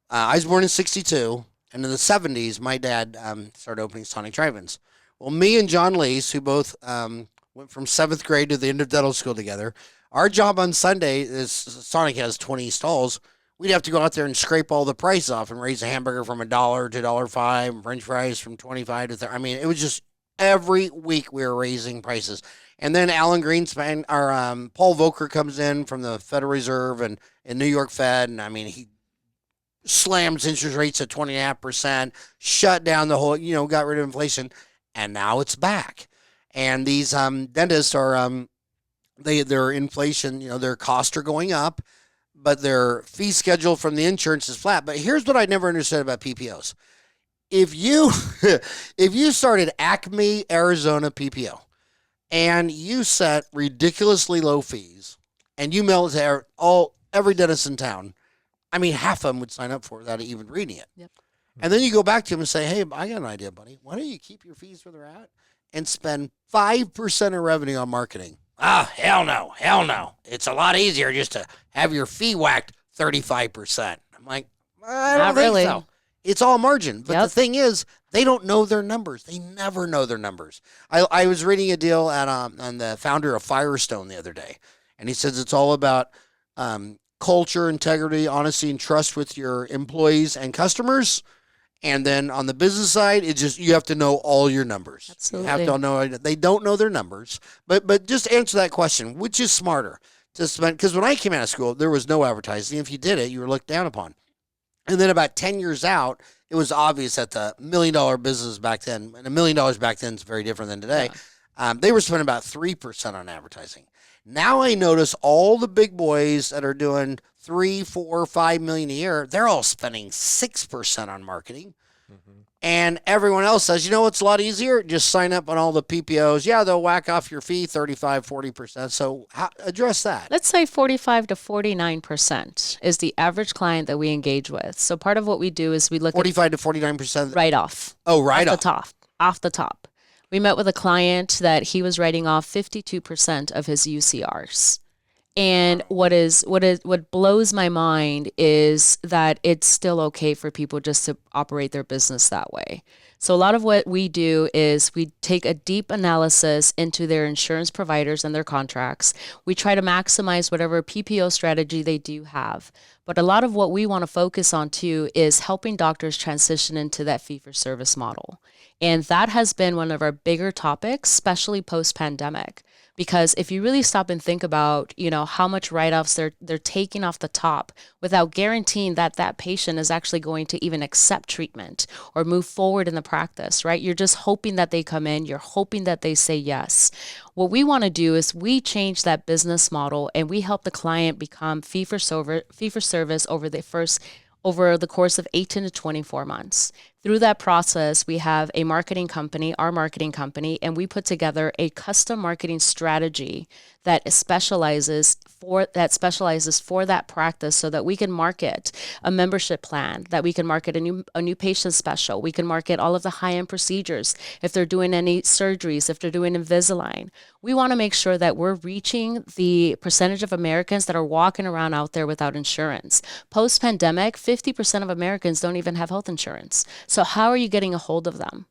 I was born in 1962, and in the 1970s, my dad started opening Sonic drive-ins. Well, me and John Lees, who both went from 7th grade to the end of dental school together, our job on Sunday is Sonic has 20 stalls. We'd have to go out there and scrape all the prices off and raise a hamburger from $1 to $1.05, and French fries from 25 to 30. I mean, it was just every week we were raising prices. And then Alan Greenspan, or Paul Volcker comes in from the Federal Reserve and New York Fed, and I mean, he slams interest rates at 20.5%, shut down the whole, got rid of inflation, and now it's back. And these dentists are their inflation, their costs are going up, but their fee schedule from the insurance is flat. But here's what I never understood about PPOs. If you started Acme, Arizona PPO, and you set ridiculously low fees, and you mail it to every dentist in town, I mean, half of them would sign up for it without even reading it. Yep. And then you go back to them and say, hey, I got an idea, buddy. Why don't you keep your fees where they're at and spend 5% of revenue on marketing? Hell no. It's a lot easier just to have your fee whacked 35%. I'm like, I don't think so. It's all margin. But the Yep. thing is, they don't know their numbers. They never know their numbers. I was reading a deal on the founder of Firestone the other day, and he says it's all about culture, integrity, honesty, and trust with your employees and customers. And then on the business side, it's just you have to know all your numbers. You have Absolutely. to know they don't know their numbers. But just answer that question: which is smarter to spend? Because when I came out of school, there was no advertising. If you did it, you were looked down upon. And then about 10 years out, it was obvious that the $1 million business back then, and $1 million back then is very different than today. They were spending about 3% on advertising. Now I notice all the big boys that are doing 3, 4, 5 million a year, they're all spending 6% on marketing. Mhm. And everyone else says, you know what's a lot easier? Just sign up on all the PPOs. Yeah, they'll whack off your fee 35, 40%. So address that. Let's say 45 to 49% is the average client that we engage with. So part of what we do is we look 45 to 49%. at right off. Oh, right off off. the top. Off the top. We met with a client that he was writing off 52% of his UCRs. And what blows my mind is that it's still okay for people just to operate their business that way. So a lot of what we do is we take a deep analysis into their insurance providers and their contracts. We try to maximize whatever PPO strategy they do have. But a lot of what we want to focus on too is helping doctors transition into that fee-for-service model. And that has been one of our bigger topics, especially post-pandemic. Because if you really stop and think about, how much write-offs they're taking off the top without guaranteeing that that patient is actually going to even accept treatment or move forward in the practice, right? You're just hoping that they come in. You're hoping that they say yes. What we want to do is we change that business model and we help the client become fee-for-service over the course of 18 to 24 months. Through that process, we have a marketing company, our marketing company, and we put together a custom marketing strategy that specializes for that practice so that we can market a membership plan, that we can market a new patient special. We can market all of the high-end procedures if they're doing any surgeries, if they're doing Invisalign. We want to make sure that we're reaching the percentage of Americans that are walking around out there without insurance. Post-pandemic, 50% of Americans don't even have health insurance. So how are you getting a hold of them?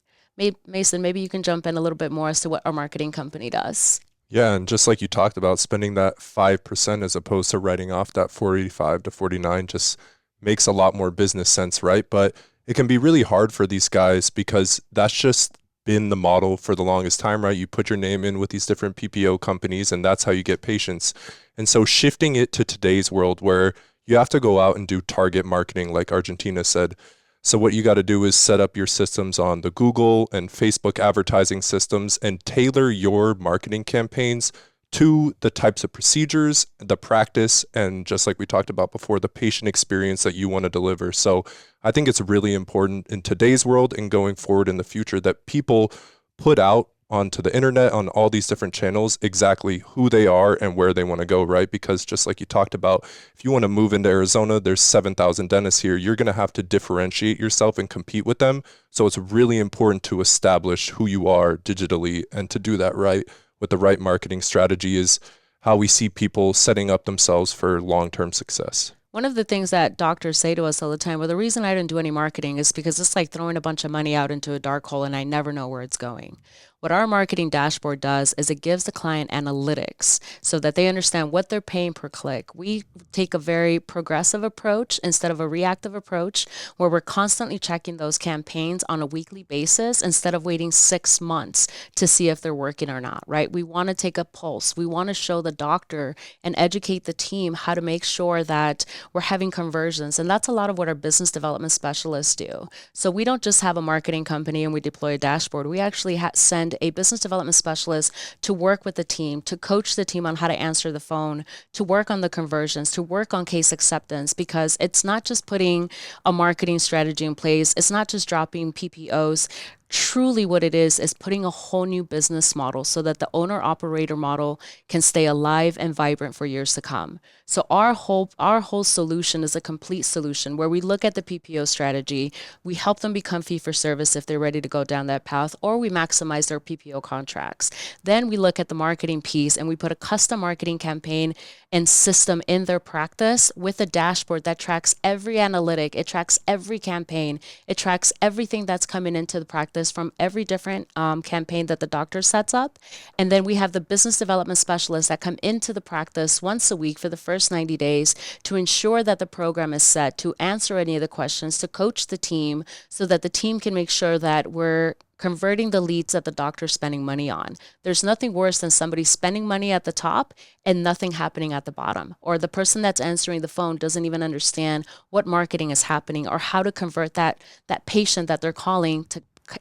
Mason, maybe you can jump in a little bit more as to what our marketing company does. Yeah, and just like you talked about, spending that 5% as opposed to writing off that 45 to 49 just makes a lot more business sense, right? But it can be really hard for these guys because that's just been the model for the longest time, right? You put your name in with these different PPO companies and that's how you get patients. And so shifting it to today's world where you have to go out and do target marketing, like Argentina said. So what you got to do is set up your systems on the Google and Facebook advertising systems and tailor your marketing campaigns to the types of procedures, the practice, and just like we talked about before, the patient experience that you want to deliver. So I think it's really important in today's world and going forward in the future that people put out onto the internet on all these different channels exactly who they are and where they want to go, right? Because just like you talked about, if you want to move into Arizona, there's 7,000 dentists here. You're going to have to differentiate yourself and compete with them. So it's really important to establish who you are digitally, and to do that right with the right marketing strategy is how we see people setting up themselves for long-term success. One of the things that doctors say to us all the time, well, the reason I didn't do any marketing is because it's like throwing a bunch of money out into a dark hole and I never know where it's going. What our marketing dashboard does is it gives the client analytics so that they understand what they're paying per click. We take a very progressive approach instead of a reactive approach where we're constantly checking those campaigns on a weekly basis instead of waiting 6 months to see if they're working or not, right? We want to take a pulse. We want to show the doctor and educate the team how to make sure that we're having conversions. And that's a lot of what our business development specialists do. So we don't just have a marketing company and we deploy a dashboard. We actually send a business development specialist to work with the team, to coach the team on how to answer the phone, to work on the conversions, to work on case acceptance, because it's not just putting a marketing strategy in place. It's not just dropping PPOs. truly what it is putting a whole new business model so that the owner operator model can stay alive and vibrant for years to come. So our whole solution is a complete solution where we look at the PPO strategy, we help them become fee for service if they're ready to go down that path, or we maximize their PPO contracts. Then we look at the marketing piece and we put a custom marketing campaign and system in their practice with a dashboard that tracks every analytic, it tracks every campaign, it tracks everything that's coming into the practice from every different campaign that the doctor sets up. And then we have the business development specialists that come into the practice once a week for the first 90 days to ensure that the program is set, to answer any of the questions, to coach the team so that the team can make sure that we're converting the leads that the doctor's spending money on. There's nothing worse than somebody spending money at the top and nothing happening at the bottom, or the person that's answering the phone doesn't even understand what marketing is happening or how to convert that patient that they're calling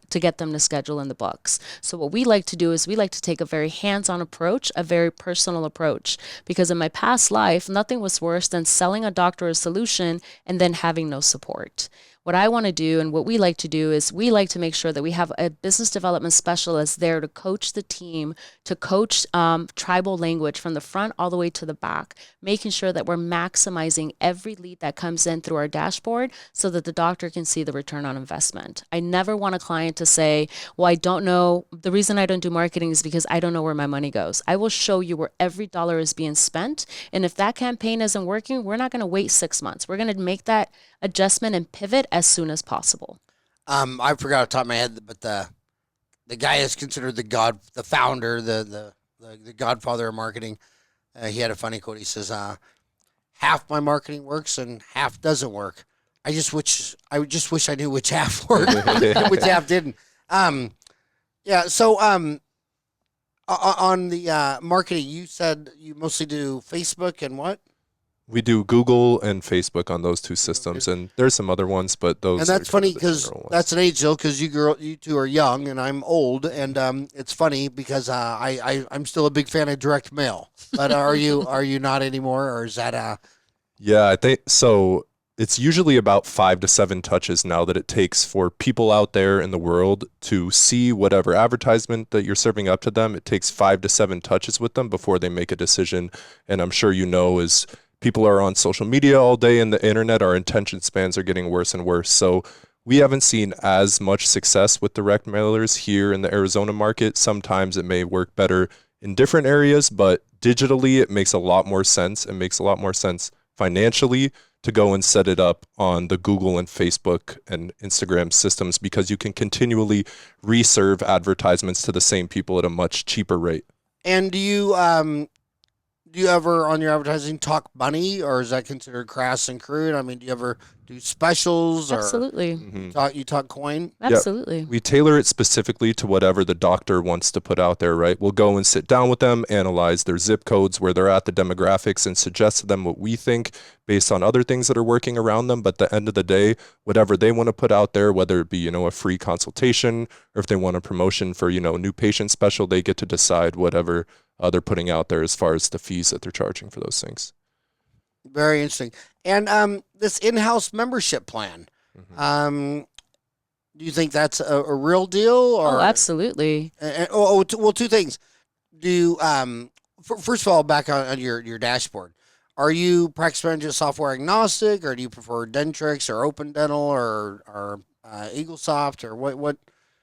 to get them to schedule in the books. So what we like to do is we like to take a very hands-on approach, a very personal approach, because in my past life, nothing was worse than selling a doctor a solution and then having no support. What I want to do and what we like to do is we like to make sure that we have a business development specialist there to coach the team, to coach tribal language from the front all the way to the back, making sure that we're maximizing every lead that comes in through our dashboard so that the doctor can see the return on investment. I never want a client to say, well, I don't know. The reason I don't do marketing is because I don't know where my money goes. I will show you where every dollar is being spent. And if that campaign isn't working, we're not going to wait 6 months. We're going to make that adjustment and pivot as soon as possible. I forgot off the top of my head, but the guy is considered the founder, the godfather of marketing. He had a funny quote. He says, "Half my marketing works and half doesn't work. I just wish I knew which half worked, and which half didn't." Yeah. So on the marketing, you said you mostly do Facebook and what? We do Google and Facebook on those two systems, and there's some other ones, but those. And that's funny because that's an age deal. Because you two are young and I'm old, and it's funny because I'm still a big fan of direct mail. But are you not anymore, or is that Yeah, I think so. It's usually about 5 to 7 touches now that it takes for people out there in the world to see whatever advertisement that you're serving up to them. It takes 5 to 7 touches with them before they make a decision. And I'm sure is people are on social media all day and the internet, our attention spans are getting worse and worse. So we haven't seen as much success with direct mailers here in the Arizona market. Sometimes it may work better in different areas, but digitally it makes a lot more sense. It makes a lot more sense financially to go and set it up on the Google and Facebook and Instagram systems because you can continually reserve advertisements to the same people at a much cheaper rate. And do you ever on your advertising talk money, or is that considered crass and crude? I mean, do you ever do specials? Absolutely. Or you talk coin? Absolutely. We tailor it specifically to whatever the doctor wants to put out there, right? We'll go and sit down with them, analyze their zip codes, where they're at, the demographics, and suggest to them what we think based on other things that are working around them. But at the end of the day, whatever they want to put out there, whether it be, a free consultation, or if they want a promotion for, new patient special, they get to decide whatever they're putting out there as far as the fees that they're charging for those things. Very interesting. And this in-house membership plan, do you think that's a real deal? Or? Oh, absolutely. Well, two things. First of all, back on your dashboard, are you practice management software agnostic, or do you prefer Dentrix or Open Dental or EagleSoft or what?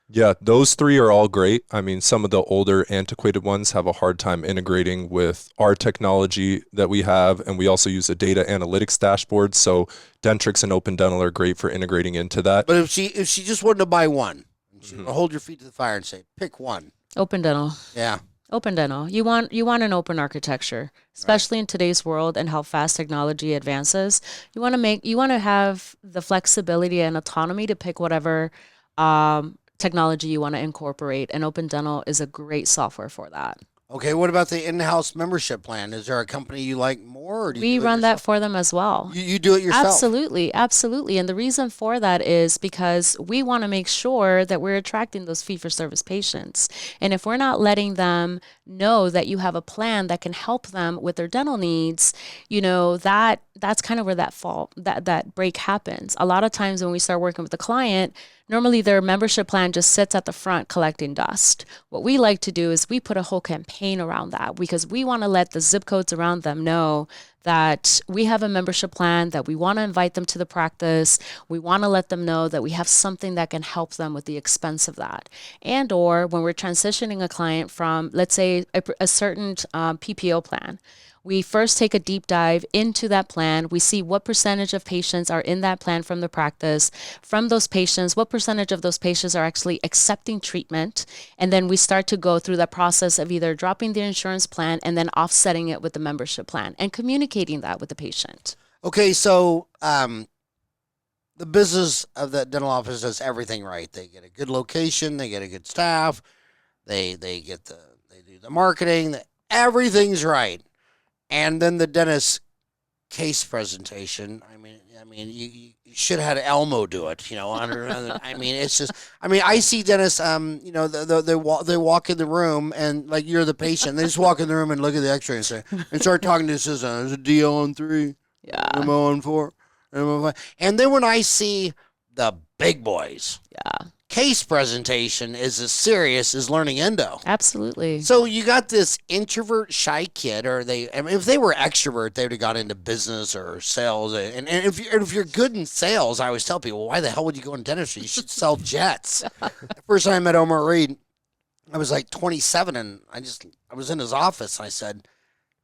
Yeah, those three are all great. I mean, some of the older antiquated ones have a hard time integrating with our technology that we have, and we also use a data analytics dashboard. So Dentrix and Open Dental are great for integrating into that. But if she just wanted to buy one, she would hold your feet to the fire and say, pick one. Open Dental. Yeah. Open Dental. You want an open architecture, especially in today's world and how fast technology advances. You want to have the flexibility and autonomy to pick whatever technology you want to incorporate, and Open Dental is a great software for that. Okay, what about the in-house membership plan? Is there a company you like more, or do you We run that for them as well. You do it yourself? Absolutely. And the reason for that is because we want to make sure that we're attracting those fee-for-service patients. And if we're not letting them know that you have a plan that can help them with their dental needs, that's kind of where that break happens. A lot of times when we start working with the client, Normally, their membership plan just sits at the front collecting dust. What we like to do is we put a whole campaign around that because we want to let the zip codes around them know that we have a membership plan, that we want to invite them to the practice. We want to let them know that we have something that can help them with the expense of that. And or when we're transitioning a client from, let's say, a certain PPO plan, we first take a deep dive into that plan. We see what percentage of patients are in that plan from the practice. From those patients, what percentage of those patients are actually accepting treatment? And then we start to go through that process of either dropping the insurance plan and then offsetting it with the membership plan and communicating that with the patient. Okay, so the business of the dental office does everything right. They get a good location, they get a good staff, they do the marketing, everything's right. And then the dentist case presentation. I mean, you should have had Elmo do it. I mean, it's just. I mean, I see dentists. They walk in the room and like you're the patient. They just walk in the room and look at the X-ray and say and start talking to the assistant. There's a DO on 3, MO on 4, MO on 5. And then when I see the big boys, case presentation is as serious as learning endo. Absolutely. So you got this introvert, shy kid, or if they were extrovert, they would have got into business or sales. And if you're good in sales, I always tell people, why the hell would you go in dentistry? You should sell jets. The first time I met Omar Reed, I was like 27, and I was in his office, and I said,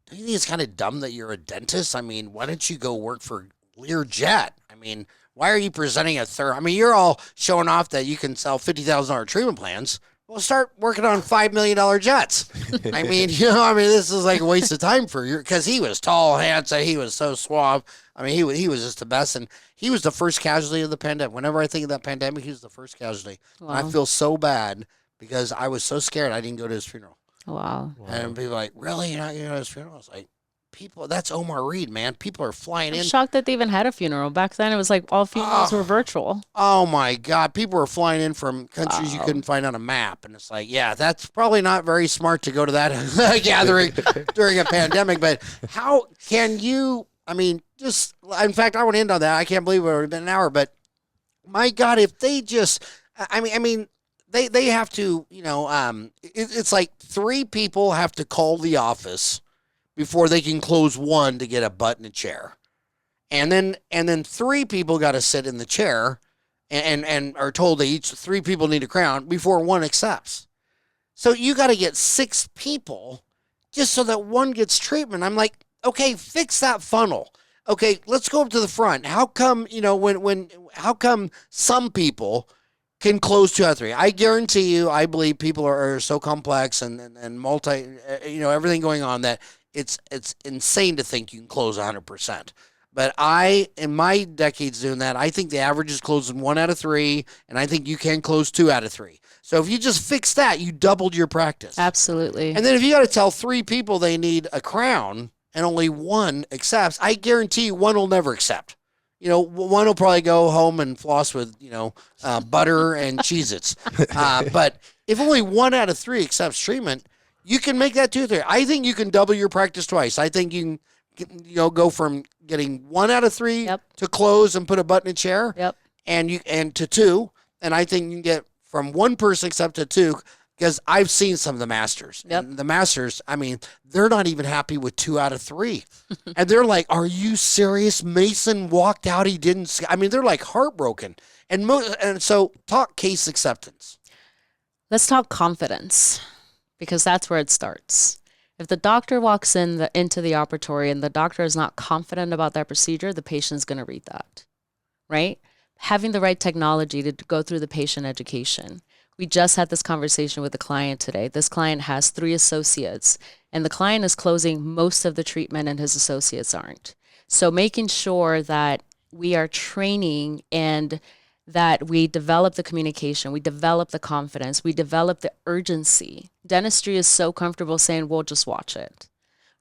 "Do you think it's kind of dumb that you're a dentist? I mean, why don't you go work for Learjet? I mean, why are you presenting a third? I mean, you're all showing off that you can sell $50,000 treatment plans. Well, start working on $5 million jets. I mean, this is like a waste of time for you because he was tall, handsome. He was so suave. I mean, he was just the best. And he was the first casualty of the pandemic. Whenever I think of that pandemic, he was the first casualty. Wow. And I feel so bad because I was so scared I didn't go to his funeral. Wow. And people like, really? You're not going to go to his funeral? I was like, people, that's Omar Reed, man. People are flying in. I'm shocked that they even had a funeral. Back then, it was like all funerals were virtual. Oh, my God. People were flying in from countries you couldn't find on a map. And it's like, yeah, that's probably not very smart to go to that gathering during a pandemic. But how can you, in fact, I want to end on that. I can't believe it would have been an hour. But, my God, if they just, they have to, it's like 3 people have to call the office before they can close one to get a butt in a chair. And then 3 people got to sit in the chair and are told they 3 people need a crown before one accepts. So you got to get 6 people just so that one gets treatment. I'm like, okay, fix that funnel. Okay, let's go up to the front. How come, how come some people can close 2 out of 3? I guarantee you, I believe people are so complex and multi, everything going on that it's insane to think you can close 100%. But in my decades doing that, I think the average is closing 1 out of 3, and I think you can close 2 out of 3. So if you just fix that, you doubled your practice. Absolutely. And then if you got to tell 3 people they need a crown and only 1 accepts, I guarantee you 1 will never accept. 1 will probably go home and floss with, butter and Cheez-Its. But if only 1 out of 3 accepts treatment, you can make that 2 or 3. I think you can double your practice twice. I think you can go from getting 1 out of 3 to close and put a butt in a chair and to 2. And I think you can get from 1 person accept to 2 because I've seen some of the masters. And the masters, they're not even happy with 2 out of 3. And they're like, are you serious? Mason walked out. He didn't. They're like heartbroken. And so talk case acceptance. Let's talk confidence, because that's where it starts. If the doctor walks into the operatory and the doctor is not confident about that procedure, the patient's going to read that, right? Having the right technology to go through the patient education. We just had this conversation with a client today. This client has 3 associates, and the client is closing most of the treatment and his associates aren't. So making sure that we are training and that we develop the communication, we develop the confidence, we develop the urgency. Dentistry is so comfortable saying, we'll just watch it,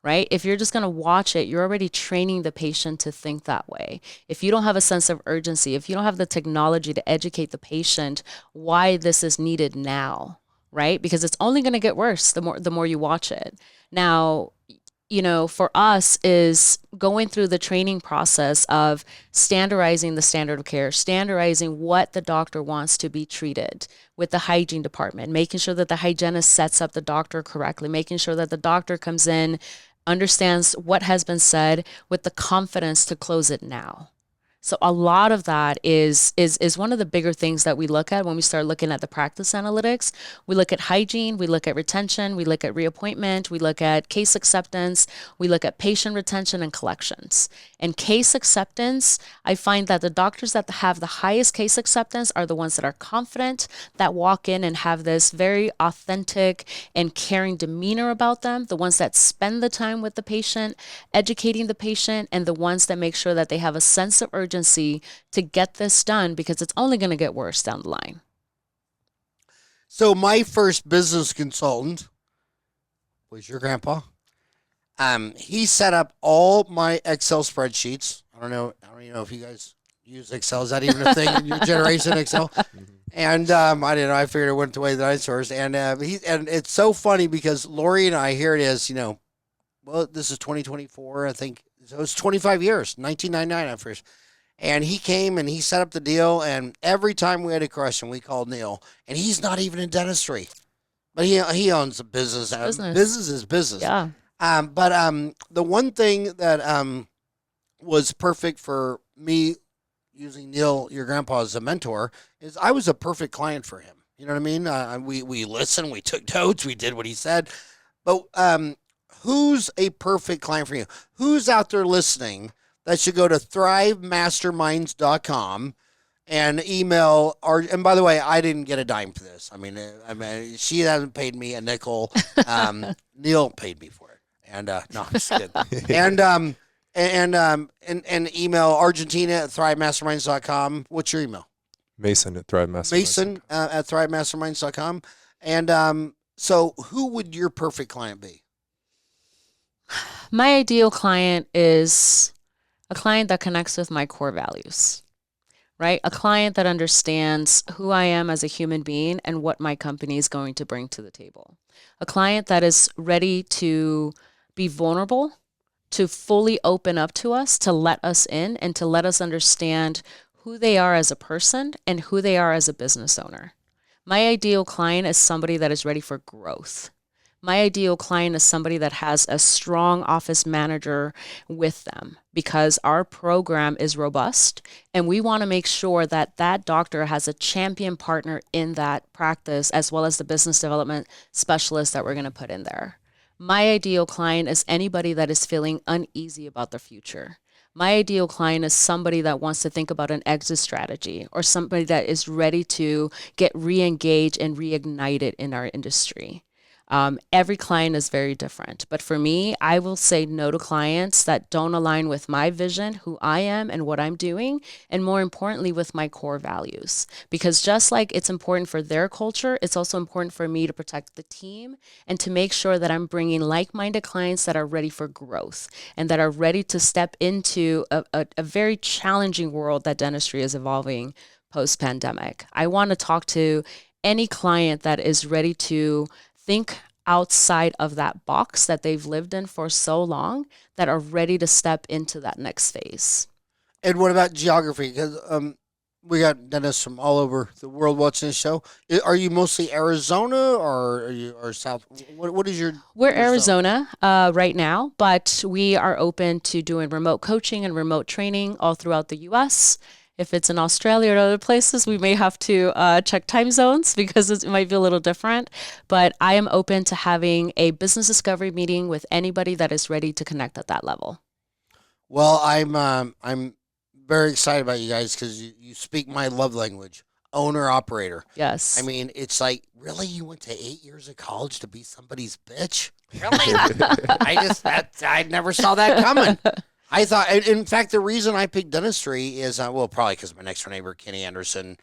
right? If you're just going to watch it, you're already training the patient to think that way. If you don't have a sense of urgency, if you don't have the technology to educate the patient why this is needed now, right? Because it's only going to get worse the more you watch it. Now, for us is going through the training process of standardizing the standard of care, standardizing what the doctor wants to be treated with the hygiene department, making sure that the hygienist sets up the doctor correctly, making sure that the doctor comes in, understands what has been said with the confidence to close it now. So a lot of that is one of the bigger things that we look at when we start looking at the practice analytics. We look at hygiene, we look at retention, we look at reappointment, we look at case acceptance, we look at patient retention and collections. And case acceptance, I find that the doctors that have the highest case acceptance are the ones that are confident, that walk in and have this very authentic and caring demeanor about them, the ones that spend the time with the patient, educating the patient, and the ones that make sure that they have a sense of urgency to get this done, because it's only going to get worse down the line. So my first business consultant was your grandpa. He set up all my Excel spreadsheets. I don't even know if you guys use Excel. Is that even a thing in your generation, Excel? And I didn't know. I figured it went the way of the dinosaurs. And and it's so funny because Lori and I, here it is, well, this is 2024, I think. So it was 25 years, 1999 I first. And he came and he set up the deal. And every time we had a question, we called Neil. And he's not even in dentistry, but he owns a business. Business is business. Yeah. But the one thing that was perfect for me using Neil, your grandpa, as a mentor, is I was a perfect client for him. You know what I mean? We listened, we took notes, we did what he said. But who's a perfect client for you? Who's out there listening that should go to thrivemasterminds.com and email and by the way, I didn't get a dime for this. I mean, she hasn't paid me a nickel. Neil paid me for it. And no, I'm just kidding. and email Argentina at thrivemasterminds.com. What's your email? Mason at thrivemasterminds. Mason at thrivemasterminds.com. And so who would your perfect client be? My ideal client is a client that connects with my core values, right? A client that understands who I am as a human being and what my company is going to bring to the table. A client that is ready to be vulnerable, to fully open up to us, to let us in, and to let us understand who they are as a person and who they are as a business owner. My ideal client is somebody that is ready for growth. My ideal client is somebody that has a strong office manager with them, because our program is robust and we want to make sure that that doctor has a champion partner in that practice, as well as the business development specialist that we're going to put in there. My ideal client is anybody that is feeling uneasy about the future. My ideal client is somebody that wants to think about an exit strategy, or somebody that is ready to get re-engaged and reignited in our industry. Every client is very different, but for me, I will say no to clients that don't align with my vision, who I am and what I'm doing, and more importantly, with my core values. Because just like it's important for their culture, it's also important for me to protect the team and to make sure that I'm bringing like-minded clients that are ready for growth and that are ready to step into a very challenging world that dentistry is evolving post-pandemic. I want to talk to any client that is ready to think outside of that box that they've lived in for so long, that are ready to step into that next phase. And what about geography? Because we got dentists from all over the world watching this show. Are you mostly Arizona or South? What is your? We're your Arizona right now, but we are open to doing remote coaching and remote training all throughout the U.S. If it's in Australia or other places, we may have to check time zones because it might be a little different. But I am open to having a business discovery meeting with anybody that is ready to connect at that level. Well, I'm very excited about you guys because you speak my love language, owner operator. Yes. I mean, it's like, really, you went to 8 years of college to be somebody's bitch? Really? I never saw that coming. I thought, in fact, the reason I picked dentistry is, probably because my next door neighbor, Kenny Anderson,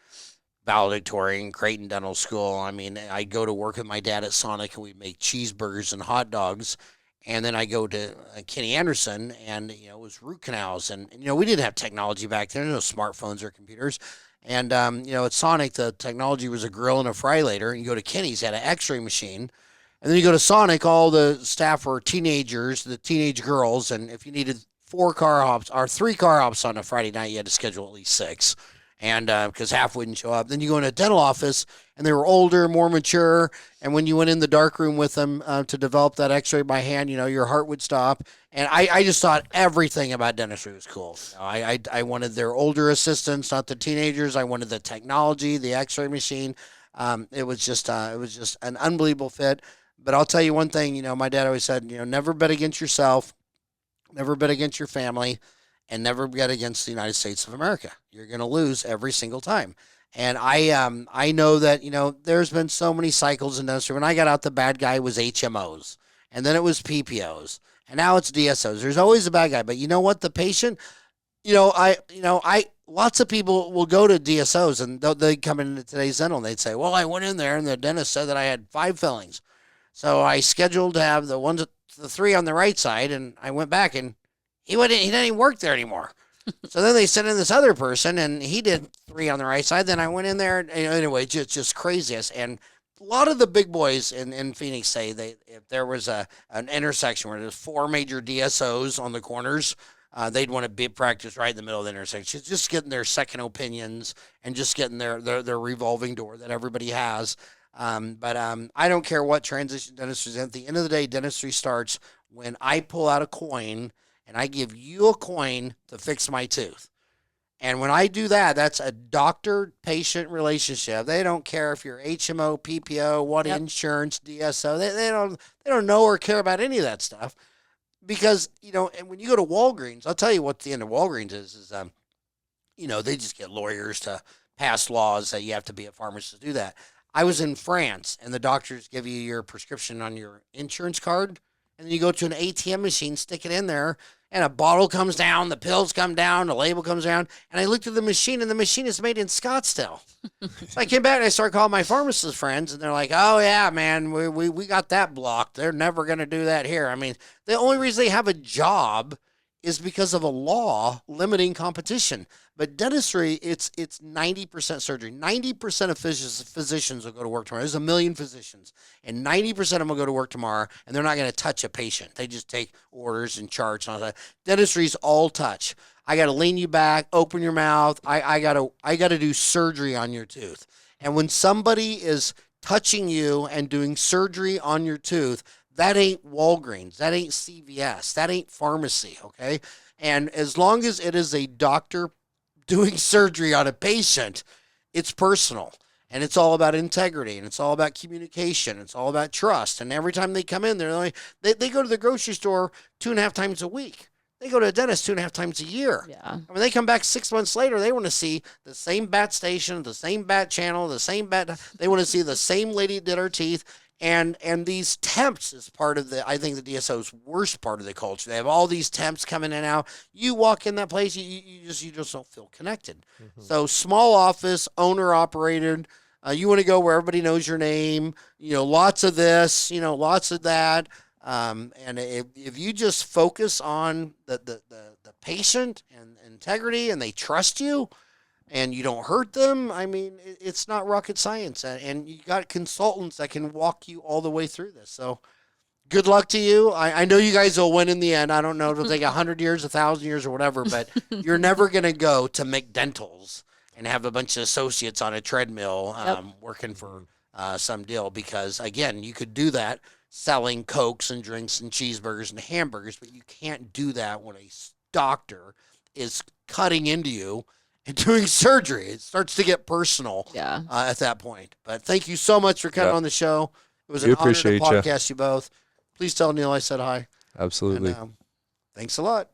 valedictorian, Creighton Dental School. I mean, I go to work with my dad at Sonic and we make cheeseburgers and hot dogs. And then I go to Kenny Anderson and, it was root canals. And, we didn't have technology back then, no smartphones or computers. And, at Sonic, the technology was a grill and a fry later. And you go to Kenny's, had an x-ray machine. And then you go to Sonic, all the staff were teenagers, the teenage girls, and if you needed 3 car hops on a Friday night, you had to schedule at least 6. And because half wouldn't show up. Then you go in a dental office, and they were older, more mature. And when you went in the dark room with them to develop that X-ray by hand, your heart would stop. And I just thought everything about dentistry was cool. I wanted their older assistants, not the teenagers. I wanted the technology, the X-ray machine. It was just an unbelievable fit. But I'll tell you one thing. My dad always said, never bet against yourself, never bet against your family, and never bet against the United States of America. You're going to lose every single time. And I know that there's been so many cycles in dentistry. When I got out, the bad guy was HMOs, and then it was PPOs, and now it's DSOs. There's always a bad guy. But you know what? The patient, lots of people will go to DSOs, and they come into today's dental, and they'd say, well, I went in there, and the dentist said that I had 5 fillings. So I scheduled to have the 3 on the right side, and I went back, and he didn't even work there anymore. So then they sent in this other person, and he did 3 on the right side. Then I went in there, and anyway, just craziest. And a lot of the big boys in Phoenix say if there was an intersection where there's 4 major DSOs on the corners, they'd want to be practice right in the middle of the intersection, just getting their second opinions and just getting their revolving door that everybody has. But I don't care what transition dentistry is. At the end of the day, dentistry starts when I pull out a coin and I give you a coin to fix my tooth. And when I do that, that's a doctor-patient relationship. They don't care if you're HMO, PPO, what insurance, DSO. They don't know or care about any of that stuff. Because, and when you go to Walgreens, I'll tell you what the end of Walgreens is they just get lawyers to pass laws that you have to be a pharmacist to do that. I was in France, and the doctors give you your prescription on your insurance card, and then you go to an ATM machine, stick it in there, and a bottle comes down, the pills come down, the label comes down, and I looked at the machine, and the machine is made in Scottsdale. So I came back, and I started calling my pharmacist friends, and they're like, oh, yeah, man, we got that blocked. They're never going to do that here. I mean, the only reason they have a job is because of a law limiting competition. But dentistry, it's 90% surgery. 90% of physicians will go to work tomorrow. There's 1 million physicians, and 90% of them will go to work tomorrow, and they're not going to touch a patient. They just take orders and charts and all that. Dentistry's all touch. I got to lean you back, open your mouth. I got to do surgery on your tooth. And when somebody is touching you and doing surgery on your tooth, that ain't Walgreens. That ain't CVS. That ain't pharmacy, okay? And as long as it is a doctor doing surgery on a patient, it's personal. And it's all about integrity, and it's all about communication. It's all about trust. And every time they come in, they go to the grocery store 2.5 times a week. They go to a dentist 2.5 times a year. Yeah. When they come back 6 months later, they want to see the same bat station, the same bat channel, the same bat. They want to see the same lady that did our teeth. And these temps is part of I think the DSO's worst part of the culture. They have all these temps coming in and out. You walk in that place, you just don't feel connected. Mm-hmm. So small office, owner operated. You want to go where everybody knows your name. Lots of this. Lots of that. And if you just focus on the patient and integrity, and they trust you, and you don't hurt them, I mean, it's not rocket science. And you got consultants that can walk you all the way through this. So good luck to you. I know you guys will win in the end. I don't know if it'll take 100 years, 1,000 years, or whatever, but you're never going to go to McDentals and have a bunch of associates on a treadmill working for some deal. Because, again, you could do that selling Cokes and drinks and cheeseburgers and hamburgers, but you can't do that when a doctor is cutting into you and doing surgery. It starts to get personal at that point. But thank you so much for coming on the show. It was an honor to podcast you both. Please tell Neil I said hi. Absolutely. And, thanks a lot.